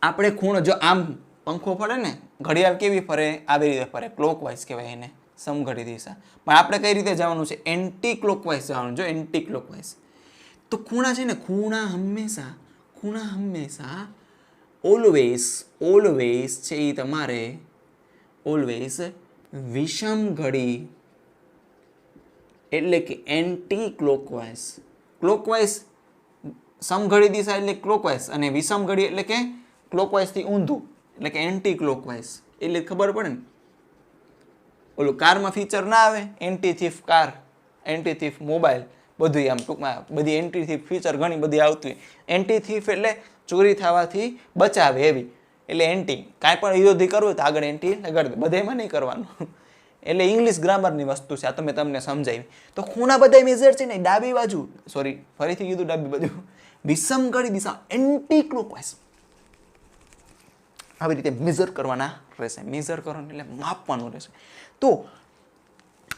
આપણે ખૂણો, જો આમ પંખો ફરે ને, ઘડિયાળ કેવી ફરે? આવી રીતે ફરે, ક્લોકવાઇઝ કહેવાય એને, સમઘડી દિશા. પણ આપણે કઈ રીતે જવાનું છે? એન્ટી ક્લોકવાઇઝ જવાનું. જો એન્ટી ક્લોકવાઇઝ. તો ખૂણા છે ને, ખૂણા હંમેશા ઓલવેઝ છે એ તમારે ઓલવેઝ વિષમઘડી એટલે કે એન્ટી ક્લોકવાઇઝ. ક્લોકવાઇઝ સમઘડી દિશા એટલે ક્લોકવાઇઝ, અને વિષમઘડી એટલે કે ક્લોકવાઇઝ થી ઊંધું એટલે કે એન્ટી ક્લોકવાઇઝ. એટલે ખબર પડે ને. ઓલું કારમાં ફીચર ના આવે, anti thief car, anti thief mobile, બધું આમ ટૂંકમાં બધી એન્ટી થીફ ફીચર ઘણી બધી આવતી હોય. એન્ટી થીફ એટલે ચોરી થવાથી બચાવે એવી. એટલે એન્ટી, કાંઈ પણ વિરોધી કરવું હોય તો આગળ એન્ટી લગાડી દે. બધામાં નહીં કરવાનું. એટલે ઇંગ્લિશ ગ્રામરની વસ્તુ છે. આ તમે તમને સમજાવી. તો ખૂણા બધા મેજર છે ને ડાબી બાજુ, સોરી ફરીથી કીધું ડાબી બાજુ, વિષમઘડી દિશા એન્ટી ક્લોકવાઇઝ. આવી રીતે મેજર કરવાના રહેશે. મેજર કરવાનું એટલે માપવાનું રહેશે. તો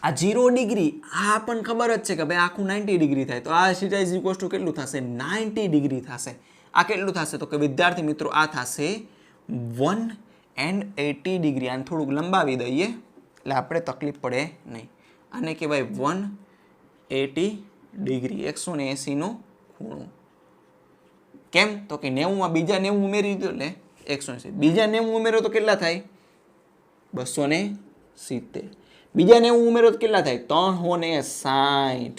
આ 0 ડિગ્રી, આ પણ ખબર જ છે કે ભાઈ આખું 90 ડિગ્રી થાય. તો આ થીટા ઇઝ ઇક્વલ્સ ટુ કેટલું થશે? 90 ડિગ્રી થશે. આ કેટલું થશે? તો કે વિદ્યાર્થી મિત્રો આ થશે 180 ડિગ્રી. આને થોડુંક લંબાવી દઈએ એટલે આપણે તકલીફ પડે નહીં. આને કહેવાય 180 ડિગ્રી, 180 નો ખૂણો. કેમ? તો કે 90 માં બીજા 90 ઉમેરી દીધું એટલે 180. બીજા 90 ઉમેરો તો કેટલા થાય? 270. બીજા 90 ઉમેરો તો કેટલા થાય? 360.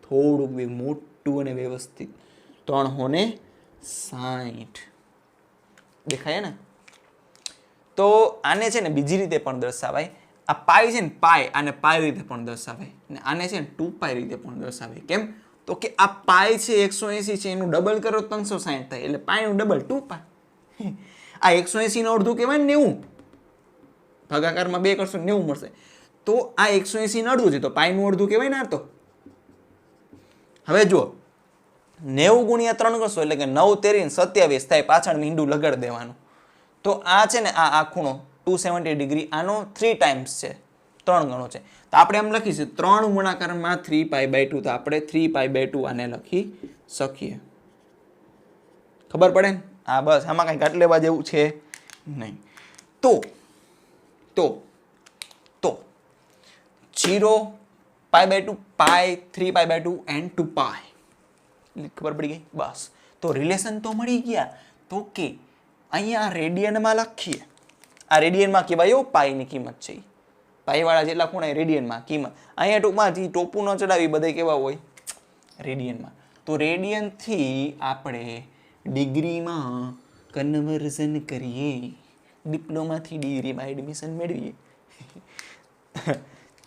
થોડુંક મોટું અને વ્યવસ્થિત. 360 દેખાય ને? તો આને છે ને બીજી રીતે પણ દર્શાવાય. આ પાઈ છે ને, પાઈ, આને પાઈ રીતે પણ દર્શાવાય. અને આને છે ને 2π રીતે પણ દર્શાવાય. કેમ? તો કે આ પાઈ છે 180 છે, એનું ડબલ કરો 360 થાય. એટલે પાઈનું ડબલ 2π. આ 180 નું અડધું કહેવાય ને 90. ભાગાકારમાં 2 કરશો 90 મળશે. તો આ 180 નું અડધું છે તો પાઈનું અડધું કહેવાય ને. તો હવે જુઓ 90 ગુણ્યા 3 કરશો એટલે કે 9 તેરી 27 થાય. પાછળ મીંડું લગાડી દેવાનું. તો આ છે ને આ ખૂણો 270 ડિગ્રી આનો 3 ટાઈમ્સ છે, 3 ગણો છે. તો આપણે એમ લખીશું 3 ગુણાકારમાં 3π/2. તો આપણે 3π/2 આને લખી શકીએ. ખબર પડે ને? હા બસ, આમાં કંઈ ઘાટ લેવા જેવું છે નહીં. તો 0π/2 પાઈ 3π/2 એન્ડ 2π. ખબર પડી ગઈ? બસ. તો રિલેશન તો મળી ગયા. તો કે અહીંયા રેડિયનમાં લખીએ. આ રેડિયનમાં કહેવાય પાઈની કિંમત છે. પાઈવાળા જેટલા ખૂણા રેડિયનમાં કિંમત. અહીંયા ટૂંકમાં ટોપું ન ચડાવી બધે કેવા હોય રેડિયનમાં. તો રેડિયનથી આપણે ડિગ્રીમાં કન્વર્ઝન કરીએ. ડિપ્લોમાથી ડિગ્રીમાં એડમિશન મેળવીએ.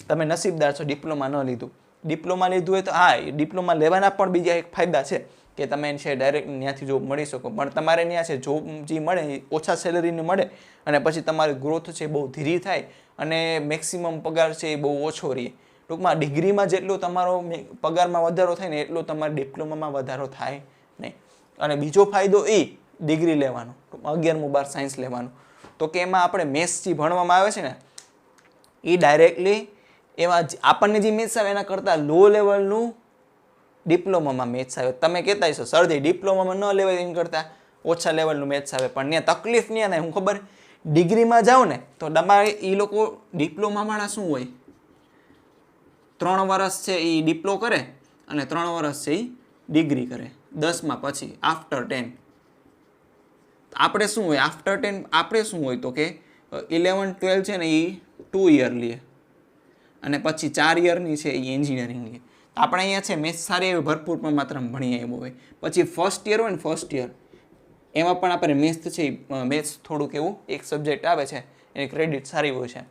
તમે નસીબદાર છો ડિપ્લોમા ન લીધું. ડિપ્લોમા લીધું હોય તો હા, ડિપ્લોમા લેવાના પણ બીજા એક ફાયદા છે કે તમે છે ડાયરેક્ટ ત્યાંથી જોબ મળી શકો. પણ તમારે ત્યાં છે જોબ જે મળે ઓછા સેલરીને મળે અને પછી તમારી ગ્રોથ છે બહુ ધીરી થાય અને મેક્સિમમ પગાર છે એ બહુ ઓછો રહે. ટૂંકમાં ડિગ્રીમાં જેટલો તમારો પગારમાં વધારો થાય ને એટલો તમારે ડિપ્લોમામાં વધારો થાય નહીં. અને બીજો ફાયદો એ ડિગ્રી લેવાનો, 11મું 12 સાયન્સ લેવાનું. તો કે એમાં આપણે મેથ્સ જે ભણવામાં આવે છે ને એ ડાયરેક્ટલી એમાં આપણને જે મેથ્સ આવે એના કરતાં લો લેવલનું ડિપ્લોમામાં મેથ્સ આવે. તમે કહેતા હશો સરજી ડિપ્લોમામાં ન લેવાય એમ કરતાં ઓછા લેવલનું મેથ્સ આવે. પણ ત્યાં તકલીફ નહીં ને હું ખબર, ડિગ્રીમાં જાઓ ને તો તમારે એ લોકો ડિપ્લોમાવાળા શું હોય 3 વર્ષ છે એ ડિપ્લો કરે અને 3 વર્ષ છે એ ડિગ્રી કરે 10માં પછી આફ્ટર 10. આપણે શું હોય આફ્ટર 10 આપણે શું હોય તો કે 11 12 છે ને એ 2 યર લે અને પછી 4 યરની છે એ એન્જિનિયરિંગ લે. આપણે અહીંયા છે મેથ્સ સારી એવી ભરપૂર માત્રામાં ભણી આવ્યો હોય. પછી ફર્સ્ટ યર હોય ને ફર્સ્ટ યર એમાં પણ આપણે મેથ્સ છે મેથ્સ થોડુંક એવું એક સબ્જેક્ટ આવે છે એની ક્રેડિટ સારી હોય છે.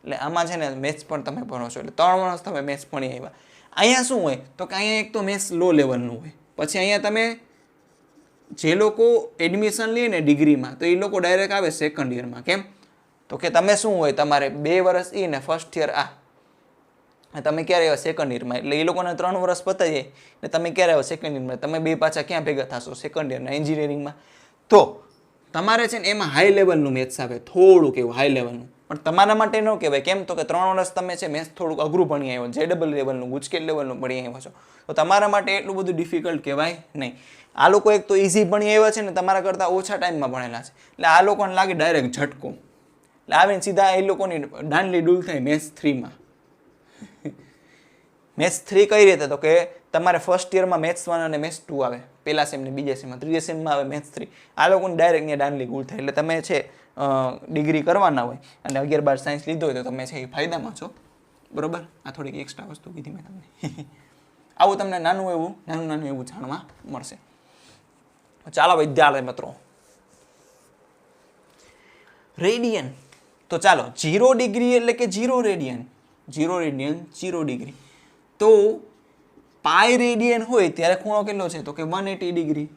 એટલે આમાં છે ને મેથ્સ પણ તમે ભણો છો એટલે 3 વર્ષ તમે મેથ્સ ભણી આવ્યા. અહીંયા શું હોય તો કે અહીંયા એક તો મેથ્સ લો લેવલનું હોય. પછી અહીંયા તમે જે લોકો એડમિશન લે ને ડિગ્રીમાં તો એ લોકો ડાયરેક્ટ આવે સેકન્ડ યરમાં. કેમ તો કે તમે શું હોય તમારે 2 વર્ષ એ ને ફર્સ્ટ યર આ તમે ક્યારે આવ્યા સેકન્ડ યરમાં. એટલે એ લોકોને 3 વર્ષ પતાવી જાય ને તમે ક્યારે આવ્યા સેકન્ડ યરમાં. તમે બે પાછા ક્યાં ભેગા થશો સેકન્ડ યરના એન્જિનિયરિંગમાં. તો તમારે છે ને એમાં હાઈ લેવલનું મેથ્સ આવે, થોડુંક એવું હાઈ લેવલનું. પણ તમારા માટે ન કહેવાય. કેમ તો કે 3 વર્ષ તમે છે મેથ્સ થોડુંક અઘરું ભણી આવ્યો, JEE લેવલનું ગુજકેટ લેવલનું ભણી આવ્યો છો. તો તમારા માટે એટલું બધું ડિફિકલ્ટ કહેવાય નહીં. આ લોકો એક તો ઇઝી ભણી આવ્યા છે ને તમારા કરતાં ઓછા ટાઈમમાં ભણેલા છે. એટલે આ લોકોને લાગે ડાયરેક્ટ ઝટકો. એટલે આવીને સીધા એ લોકોની દાંડલી ડૂલ થાય મેથ્સ 3માં. મેથ્સ 3 કઈ રીતે તો કે તમારે ફર્સ્ટ યરમાં મેથ્સ 1 અને મેથ્સ 2 આવે પહેલા સેમ ને બીજા સેમમાં, ત્રીજા સેમમાં આવે મેથ્સ 3. આ લોકોને ડાયરેક્ટ ત્યાં દાંડલી ગુલ થાય. એટલે તમે છે ડિગ્રી કરવાના હોય અને 11 12 સાયન્સ લીધો હોય તો તમે છે એ ફાયદામાં છો. બરોબર. આ થોડીક એક્સ્ટ્રા વસ્તુ કીધી મેં તમને. આવું તમને નાનું એવું જાણવા મળશે. ચાલો વિદ્યાર્થી મિત્રો, રેડિયન. તો ચાલો 0 ડિગ્રી એટલે કે 0 રેડિયન, 0 રેડિયન 0 ડિગ્રી. તો પાઈ રેડિયન હોય ત્યારે ખૂણો કેટલો છે તો કે 180 ડિગ્રી.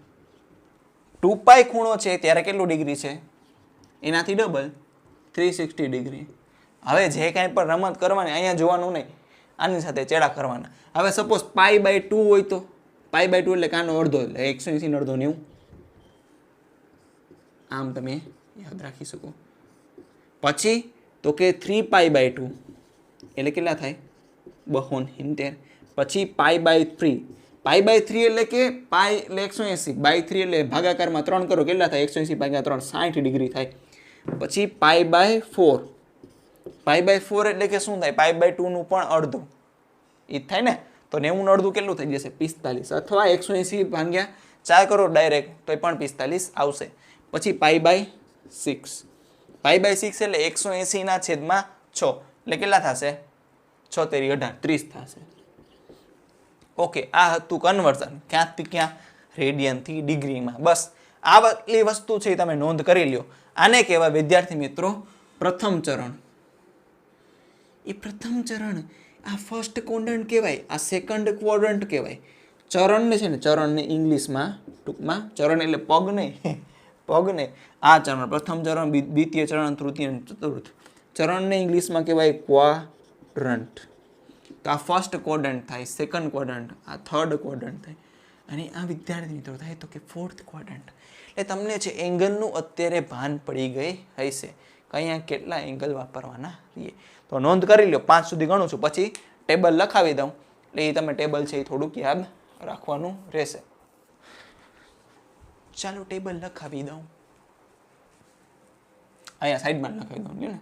2π ખૂણો છે ત્યારે કેટલું ડિગ્રી છે એનાથી ડબલ 360 ડિગ્રી. હવે જે કાંઈ પણ રમત કરવાની અહીંયા જોવાનું નહીં, આની સાથે ચેડા કરવાના. હવે સપોઝ π/2 હોય તો π/2 એટલે કાનો અડધો એટલે 180 નો અડધો 90. આમ તમે યાદ રાખી શકો. પછી તો કે 3π/2 એટલે કેટલા થાય 270. પછી π/3 એટલે કે પાઈ એટલે 180/3 એટલે ભાગાકારમાં 3 કરો કેટલા થાય 180 ભાગ્યા 3 60 ડિગ્રી થાય. પછી π/4 એટલે કે શું થાય π/2 નું પણ અડધું એ થાય ને. તો 90 નું અડધું કેટલું થઈ જશે 45 અથવા 180 ભાગ્યા 4 કરો ડાયરેક્ટ તો એ પણ 45 આવશે. પછી π/6 એટલે 180 ના છેદમાં 6 એટલે કેટલા થશે 6 તેરી 18 30 થશે. ઓકે, આ હતું કન્વર્ઝન ક્યાંથી ક્યાં રેડિયનથી ડિગ્રીમાં. બસ આટલી વસ્તુ છે તમે નોંધ કરી લ્યો. આને કહેવાય વિદ્યાર્થી મિત્રો પ્રથમ ચરણ. એ પ્રથમ ચરણ આ ફર્સ્ટ ક્વોડ્રન્ટ કહેવાય, આ સેકન્ડ ક્વોડ્રન્ટ કહેવાય. ચરણને છે ને ચરણને ઇંગ્લિશમાં ટૂંકમાં ચરણ એટલે પગ નહીં, પગ નહીં. આ ચરણ પ્રથમ ચરણ, દ્વિતીય ચરણ, તૃતીય ચતુર્થ. ચરણને ઇંગ્લિશમાં કહેવાય ક્વાડ્રન્ટ. તો આ ફર્સ્ટ ક્વોડ્રન્ટ થાય, સેકન્ડ ક્વોડ્રન્ટ, આ થર્ડ ક્વોડ્રન્ટ થાય, અને આ વિદ્યાર્થી મિત્રો થાય તો કે ફોર્થ ક્વોડ્રન્ટ. એટલે તમને છે એંગલનું અત્યારે ભાન પડી ગઈ હશે કે અહીંયા કેટલા એંગલ વાપરવાના રહીએ. તો નોંધ કરી લો, 5 સુધી ગણું છું, પછી ટેબલ લખાવી દઉં, એટલે એ તમે ટેબલ છે એ થોડુંક યાદ રાખવાનું રહેશે. ચાલો ટેબલ લખાવી દઉં, અહીંયા સાઈડમાં લખાવી દઉં ને.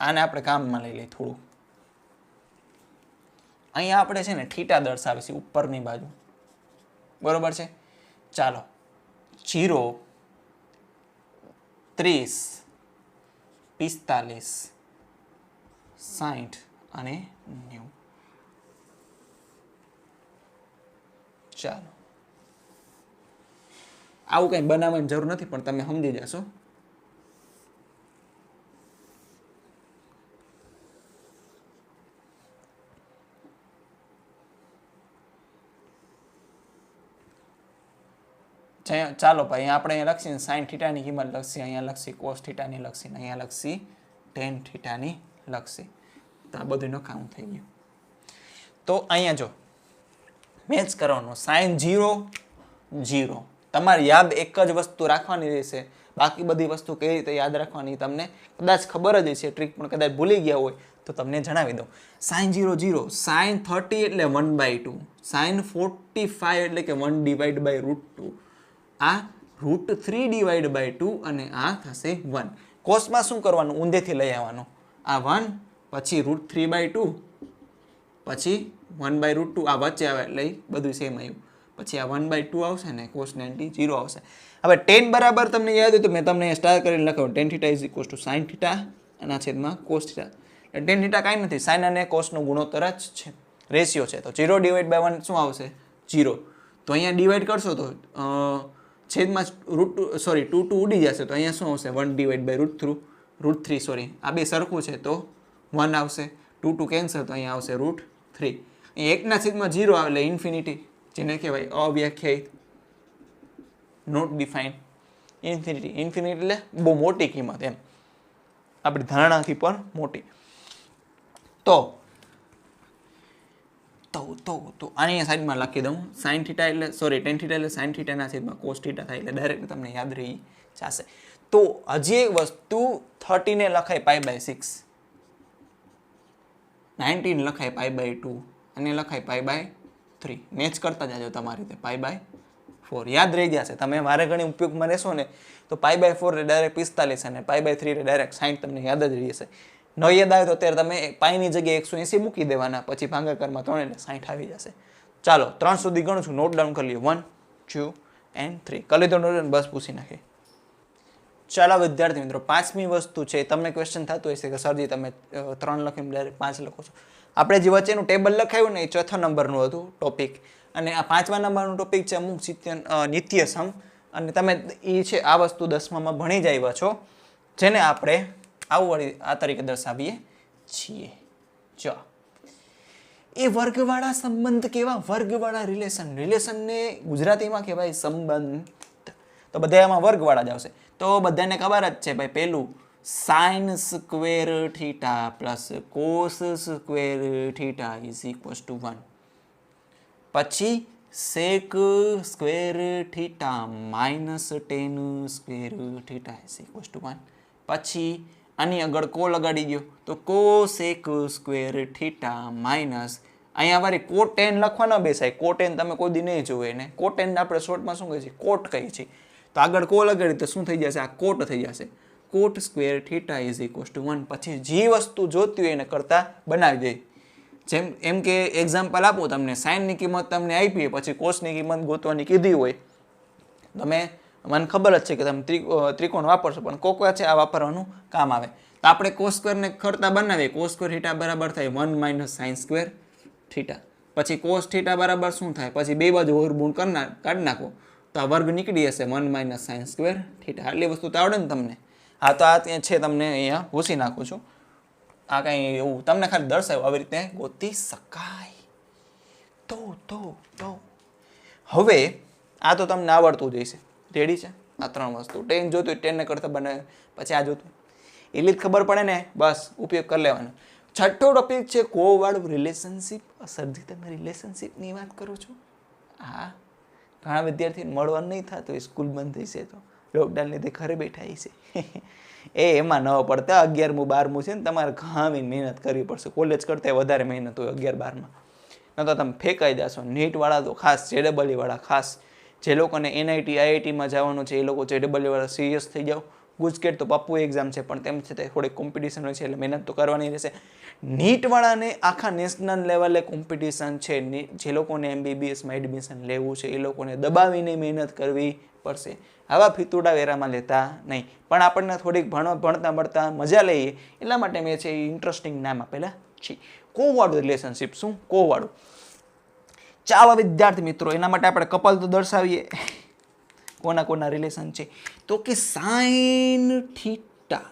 આને આપણે કામમાં લઈ લઈએ થોડું. અહીંયા આપણે છે ને થીટા દર્શાવીશું ઉપરની બાજુ, બરોબર છે. ચાલો 0, 30, 45, 60 અને 90. ચાલો આવું કંઈ બનાવવાની જરૂર નથી, પણ તમે સમજી જશો. ચાલો ભાઈ આપણે અહીંયા લખીએ સાઇન થીટાની કિંમત લખીએ, અહીંયા લખીએ કોસ થીટાની લખીએ, અહીંયા લખીએ ટેન થીટાની લખીએ. તો આ બધું નકામું થઈ ગયું. તો અહીંયા જો મેચ કરવાનો, સાઇન 0, 0. તમારે યાદ એક જ વસ્તુ રાખવાની રહેશે, બાકી બધી વસ્તુ કઈ રીતે યાદ રાખવાની તમને કદાચ ખબર જ છે, ટ્રીક પણ કદાચ ભૂલી ગયા હોય તો તમને જણાવી દઉં. સાઇન 0, 0, સાઇન 30 એટલે 1/2, સાઇન 45 એટલે કે 1/√2, આ √3/2 અને આ થશે 1. કોસમાં શું કરવાનું, ઊંધેથી લઈ આવવાનું, આ 1 પછી √3/2 પછી 1/√2, આ વચ્ચે આવે એટલે બધું સેમ આવ્યું, પછી આ 1/2 આવશે ને કોસ 90 0 આવશે. હવે tan બરાબર તમને યાદ હોય તો મેં તમને સ્ટાર કરીને લખાવ્યું, tan θ = sin θ અને છેદમાં cos θ. tan θ કાંઈ નથી, sin અને cos નો ગુણોત્તર જ છે, રેશિયો છે. તો 0/1 શું આવશે 0. તો અહીંયા ડિવાઈડ કરશો તો છેદમાં √2 ઉડી જશે, તો અહીંયા શું આવશે 1/√3, સોરી આ બે સરખું છે તો 1 આવશે, 2 કેન્સલ તો અહીંયા આવશે √3. અહીંયા 1/0 આવે એટલે ઇન્ફિનિટી, જેને કહેવાય અવ્યાખ્યાયિત, નોટ ડિફાઇન. ઇન્ફિનિટી એટલે બહુ મોટી કિંમત, એમ આપણી ધારણાથી પણ મોટી. તો આની સાઈડમાં લખી દઉં, sin θ એટલે tan θ એટલે sin θ ના છેદમાં cos θ થાય, એટલે ડાયરેક્ટ તમને યાદ રહી જશે. તો હજી એક વસ્તુ, 30 ને લખાય π/6, 19 લખાય π/2 અને લખાય π/3. મેચ કરતા જાજો તમારી રીતે π/4 યાદ રહી જશે. તમે વારે ઘણી ઉપયોગમાં લેશો ને તો π/4 ને ડાયરેક્ટ 45 અને π/3 ને ડાયરેક્ટ 60 તમને યાદ જ રહી જશે. ન યાદ આવે તો અત્યારે તમે પાઈની જગ્યાએ 180 મૂકી દેવાના, પછી ભાગાકારમાં 3 એટલે 60 આવી જશે. ચાલો 3 સુધી ગણું છું, નોટ ડાઉન કરી લ્યો, 1, 2 and 3 કરી લીધો નોટ, બસ પૂછી નાખે. ચાલો વિદ્યાર્થી મિત્રો, 5મી વસ્તુ છે, તમને ક્વેશ્ચન થતું હશે કે સરજી તમે 3 લખીને ડાયરેક્ટ 5 લખો છો. આપણે જે વચ્ચેનું ટેબલ લખાયું ને એ 4થા નંબરનું હતું ટોપિક, અને આ 5મા નંબરનું ટોપિક છે અમુક નિત્યસમ, અને તમે એ છે આ વસ્તુ 10મામાં ભણી જ આવ્યા છો, જેને આપણે આવું આ તરીકે દર્શાવીએ છીએ. જો એ વર્ગવાળા સંબંધ કેવા, વર્ગવાળા રિલેશનને ગુજરાતીમાં કહેવાય સંબંધ. તો બધા એમાં વર્ગવાળા જ આવશે. તો બધાને ખબર જ છે ભાઈ, પહેલું sin square theta plus cos square theta = 1, પછી sec square theta minus tan square theta = 1, પછી આની આગળ કો લગાડી ગયો તો cosec સ્ક્વેર થીટા માઇનસ, અહીંયા વારી કોટેન લખવા ન બેસાય, કોટેન તમે કોઈ દી નહીં જોવે ને, કોટેન આપણે શોર્ટમાં શું કહીએ છીએ, કોટ કહીએ છીએ. તો આગળ કો લગાડી તો શું થઈ જશે, આ કોટ થઈ જશે, કોટ સ્ક્વેર થીટા = 1. પછી જે વસ્તુ જોતી હોય એને કરતા બનાવી દે. જેમ એમ કે એક્ઝામ્પલ આપું તમને, સાઇનની કિંમત તમને આપી પછી કોસની કિંમત ગોતવાની કીધી હોય, તમે મને ખબર જ છે કે તમે ત્રિકોણ વાપરશો, પણ કોકવા છે આ વાપરવાનું કામ આવે. તો આપણે કોસ સ્ક્વેરને કરતા બનાવીએ, કોસ સ્ક્વેર થીટા બરાબર થાય 1 - sin સ્ક્વેર થીટા, પછી કોસ થીટા બરાબર શું થાય, પછી બે બાજુ વર્ગમૂળ કાઢી નાખો તો આ વર્ગ નીકળી જશે 1 - sin સ્ક્વેર થીટા. આટલી વસ્તુ તો આવડે ને તમને. હા તો આ ત્યાં છે, તમને અહીંયા ભૂસી નાખું છું, આ કાંઈ એવું તમને ખાલી દર્શાવ્યું, આવી રીતે ગોતી શકાય. તો હવે આ તો તમને આવડતું જ હશે. રેડી છે? આ 3 વસ્તુ ટેન જોતું 10 ને કરતા બનાવે, પછી આ જોતું એટલી જ ખબર પડે ને, બસ ઉપયોગ કરી લેવાનો. છઠ્ઠો ટોપિક છે કોવાળું રિલેશનશિપ. સરજી તમે રિલેશનશિપની વાત કરો છો? હા, ઘણા વિદ્યાર્થીને મળવાનું નહીં થતું, સ્કૂલ બંધ થઈ છે તો લોકડાઉન લીધે ઘરે બેઠા છે. એમાં ન પડતા 11મું 12મું છે ને, તમારે ઘણી મહેનત કરવી પડશે. કોલેજ કરતાં વધારે મહેનત હોય 11 12માં. ન તો તમે ફેંકાઈ જશો. નીટવાળા તો ખાસ, JEE વાળા ખાસ, જે લોકોને NIT IITમાં જવાનું છે એ લોકો JEE વાળા સિરિયસ થઈ જાઓ. ગુજકેટ તો પપ્પુ એક્ઝામ છે, પણ તેમ છતાં થોડીક કોમ્પિટિશન હોય છે એટલે મહેનત તો કરવાની રહેશે. નીટવાળાને આખા નેશનલ લેવલે કોમ્પિટિશન છે. જે લોકોને MBBSમાં એડમિશન લેવું છે એ લોકોને દબાવીને મહેનત કરવી પડશે. આવા ફિતુડા વેરામાં લેતા નહીં. પણ આપણને થોડીક ભણતા મજા લઈએ એટલા માટે મેં છે ઇન્ટરેસ્ટિંગ નામ આપેલા છે. કોવાળું રિલેશનશિપ. શું કોવાળું? ચાલો વિદ્યાર્થી મિત્રો, એના માટે આપણે કપલ તો દર્શાવીએ. કોના રિલેશન છે? તો કે સાઇન થીટા.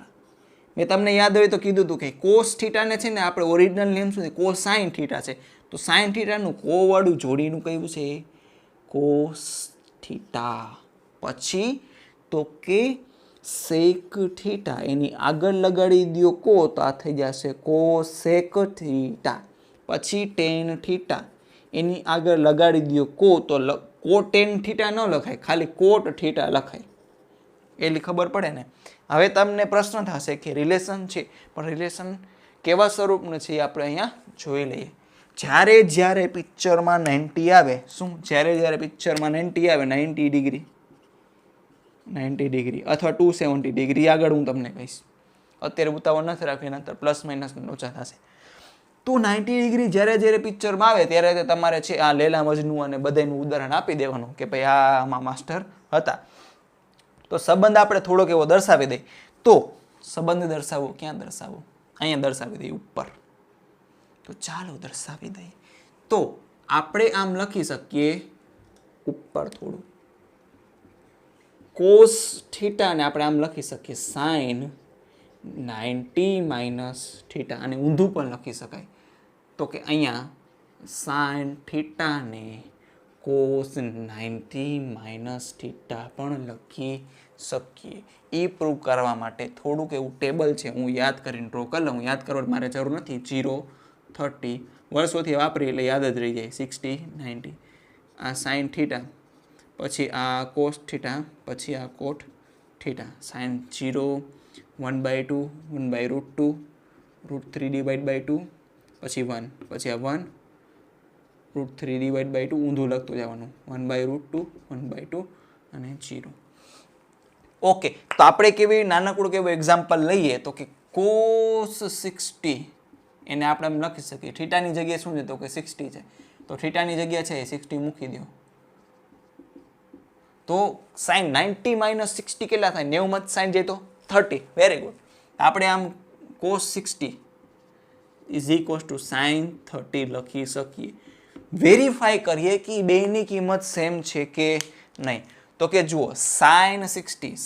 મેં તમને યાદ હોય તો કીધું હતું કે કોસ થીટાને છે ને આપણે ઓરિજિનલ નેમ શું છે? કોસાઇન થીટા છે. તો સાઇન થીટાનું કોવાળું જોડીનું કયું છે? Cos theta. પછી તો કે સેક થીટા, એની આગળ લગાડી દો કો તો આ થઈ જશે કોસેક થીટા. પછી ટેન થીટા, એની આગળ લગાડી દો કો તો કોટેન થીટા ન લખાય, ખાલી કોટ થીટા લખાય. એટલી ખબર પડે ને. હવે તમને પ્રશ્ન થશે કે રિલેશન છે, પણ રિલેશન કેવા સ્વરૂપનું છે એ આપણે અહીંયા જોઈ લઈએ. જ્યારે પિક્ચરમાં 90 આવે, શું? જ્યારે પિક્ચરમાં 90 આવે, 90 ડિગ્રી અથવા 270 ડિગ્રી, આગળ હું તમને કહીશ. અત્યારે ઉતાવળ નથી રાખવી, નંતર પ્લસ માઇનસ ઓછા થશે. તો 90 ડિગ્રી જ્યારે પિક્ચરમાં આવે ત્યારે તમારે છે આ લેલા મજનુ અને બધાનું ઉદાહરણ આપી દેવાનું કે ભાઈ આમાં માસ્ટર હતા. તો સંબંધ આપણે થોડોક એવો દર્શાવી દઈએ. તો સંબંધ દર્શાવવો ક્યાં દર્શાવવો? અહીંયા દર્શાવી દઈએ ઉપર. તો ચાલો દર્શાવી દઈએ. તો આપણે આમ લખી શકીએ ઉપર થોડું કોસ થીટાને આપણે આમ લખી શકીએ સાઇન 90 માઇનસ થીટા. અને ઊંધું પણ લખી શકાય. તો કે અહીંયા સાઇન થીટાને કોસ 90 માઇનસ થીટા પણ લખી શકીએ. એ પ્રૂવ કરવા માટે થોડુંક એવું ટેબલ છે, હું યાદ કરીને ડ્રો કરી લઉં. યાદ કરવાની મારે જરૂર નથી. 0 30 વર્ષોથી વાપરી એટલે યાદ જ રહી જાય. 60 90, આ સાઇન થીટા, પછી આ કોસ થીટા, પછી આ કોટ થીટા. સાઇન 0 1/2 1/√2 √3/2, પછી 1, પછી આ 1 √3/2, ઊંધું લખતું જવાનું. 1/√2 1/2 અને 0. ઓકે, તો આપણે કેવી નાનકડું કેવું એક્ઝામ્પલ લઈએ તો કે કોસ 60 એને આપણે એમ લખી શકીએ. થીટાની જગ્યાએ શું છે? તો કે 60 છે. તો થીટાની જગ્યા છે 60 મૂકી દો. તો સાઇન 90 માઇનસ 60 કેટલા થાય? 90 માં સાઇન જાય તો 30. Very good. આપણે આમ cos 60 is equals to sine 30 લખી શકીએ. વેરીફાઈ કરીએ કે બેની કિંમત સેમ છે કે નહીં. તો કે જુઓ, સાઇન 60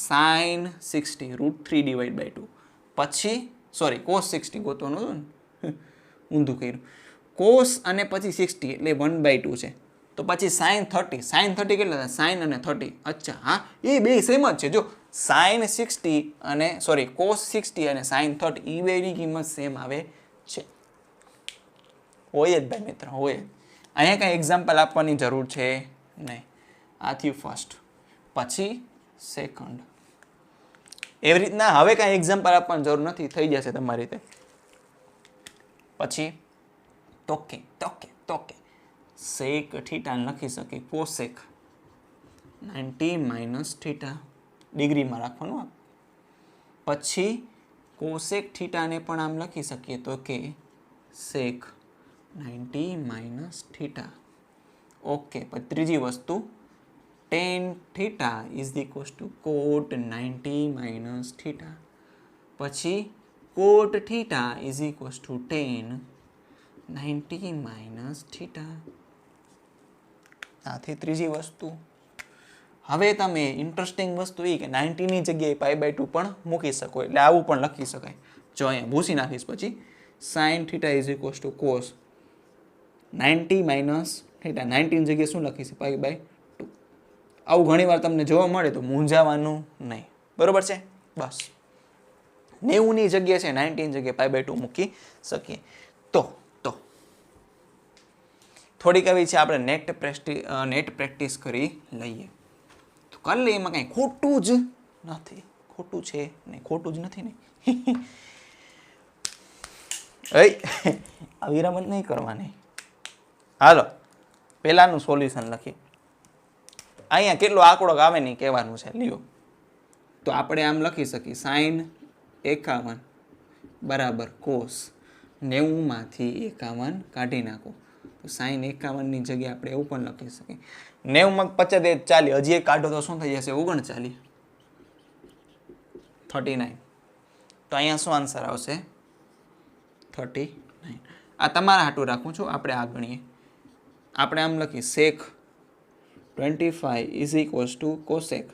√3/2, પછી સોરી કોસ 60 ગોતવાનું હતું ને, ઊંધું કર્યું. કોસ અને પછી 60 એટલે 1/2 છે. તો પછી સાઇન 30 કેટલા થાય? સાઇન અને 30. અચ્છા, હા, એ બે સેમ જ છે. જો સાઇન 60 અને સોરી કોસ 60 અને સાઇન 30 એ બેની કિંમત સેમ આવે છે. હોય જ ભાઈ મિત્ર, હોય. અહીંયા કાંઈ એક્ઝામ્પલ આપવાની જરૂર છે નહીં. આ થયું ફર્સ્ટ, પછી સેકન્ડ. એવી રીતના હવે કાંઈ એક્ઝામ્પલ આપવાની જરૂર નથી, થઈ જશે તમારી રીતે. પછી તોકે સેક થીટા લખી શકીએ કોસેક 90 માઇનસ થીટા, ડિગ્રીમાં રાખવાનું. પછી કોસેક થીટાને પણ આમ લખી શકીએ તો કે સેક 90 માઇનસ થીટા. ઓકે, પછી ત્રીજી વસ્તુ tan theta is equals to cot 90 minus theta. પછી cot theta is equals to tan 90 minus theta. આથી ત્રીજી વસ્તુ. હવે તમે ઇન્ટરેસ્ટિંગ વસ્તુ એ કે 90ની જગ્યાએ π/2 પણ મૂકી શકો, એટલે આવું પણ લખી શકાય. જો અહીંયા ભૂસી નાખીશ પછી sine theta is equals two cos 90 minus theta 19 જગ્યાએ શું લખીશું π/2. આવું ઘણીવાર તમને જોવા મળે તો મૂંઝાવાનું નહીં. બરોબર છે. બસ 90ની જગ્યાએ છે 19 જગ્યાએ π/2 મૂકી શકીએ. તો થોડીક આવી છે આપણે નેટ પ્રેક્ટિસ કરી લઈએ. તો કરી લઈએ, એમાં કાંઈ ખોટું જ નથી. ખોટું છે નહીં, ખોટું જ નથી ને. આ વિરામત નહીં કરવાની. હાલો પહેલાનું સોલ્યુશન લખીએ. અહીંયા કેટલો આંકડો આવે નહીં કહેવાનું છે. લ્યો તો આપણે આમ લખી શકીએ sin 51 બરાબર cos 90માંથી 51 કાઢી નાખો તો sin 51ની જગ્યાએ આપણે એવું પણ લખી શકીએ 90 50 40 હજી એક કાઢો તો શું થઈ જશે 39 39. તો અહીંયા શું આન્સર આવશે 39. આ તમારા હાટું રાખું છું. આપણે આ ગણીએ. આપણે આમ લખીએ sec 25 is equals two cosec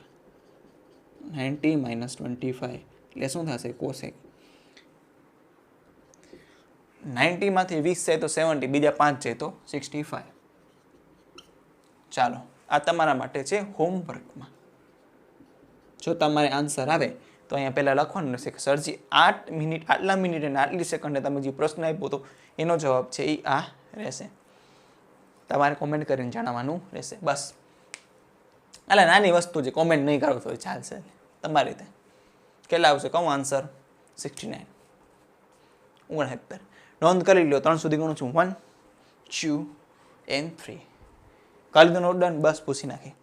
90 minus 25 એટલે શું થશે cosec. 90 માંથી 20 જાય તો 70, બીજા 5 જાય તો 65. ચાલો આ તમારા માટે છે હોમવર્કમાં. જો તમારે આન્સર આવે તો અહીંયા પહેલાં લખવાનું રહેશે કે સરજી 8 મિનિટ આટલા મિનિટ અને આટલી સેકન્ડે તમે જે પ્રશ્ન આપ્યો હતો એનો જવાબ છે એ આ રહેશે. તમારે કોમેન્ટ કરીને જણાવવાનું રહેશે. બસ એટલે નાની વસ્તુ છે, કોમેન્ટ નહીં કરો તો ચાલશે તમારી રીતે. કેટલા આવશે કહું આન્સર 69. 69. નોંધ કરી લો 3 સુધી ગણું છું 1 2 and 3. કાલી તો નોટ ડન. બસ પૂછી નાખી.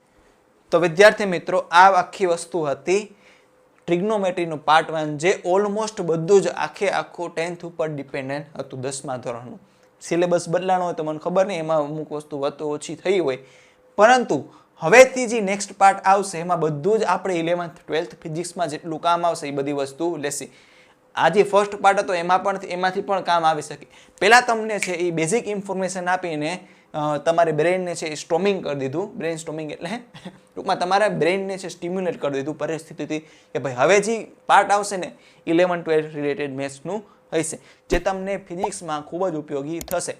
તો વિદ્યાર્થી મિત્રો આ આખી વસ્તુ હતી ટ્રિગ્નોમેટ્રીનું પાર્ટ 1 જે ઓલમોસ્ટ બધું જ આખું 10th ઉપર ડિપેન્ડન્ટ હતું. 10મા ધોરણનું સિલેબસ બદલાણો હોય તો મને ખબર નહીં, એમાં અમુક વસ્તુ વધુ ઓછી થઈ હોય, પરંતુ હવેથી જે નેક્સ્ટ પાર્ટ આવશે એમાં બધું જ આપણે 11th 12th ફિઝિક્સમાં જેટલું કામ આવશે એ બધી વસ્તુ લેશે. આ જે ફર્સ્ટ પાર્ટ હતો એમાંથી પણ કામ આવી શકે. પહેલાં તમને છે એ બેઝિક ઇન્ફોર્મેશન આપીને તમારે બ્રેનને છે એ સ્ટોમિંગ કરી દીધું. બ્રેન સ્ટોમિંગ એટલે ટૂંકમાં તમારા બ્રેનને છે સ્ટિમ્યુલેટ કરી દીધું પરિસ્થિતિથી કે ભાઈ હવે જે પાર્ટ આવશે ને 11 12 રિલેટેડ મેથ્સનું હશે જે તમને ફિઝિક્સમાં ખૂબ જ ઉપયોગી થશે.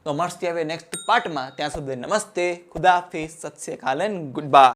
તો મળશે હવે નેક્સ્ટ પાર્ટમાં. ત્યાં સુધી નમસ્તે, ખુદાહાફિઝ, સત શ્રી અકાલ, ગુડ બાય.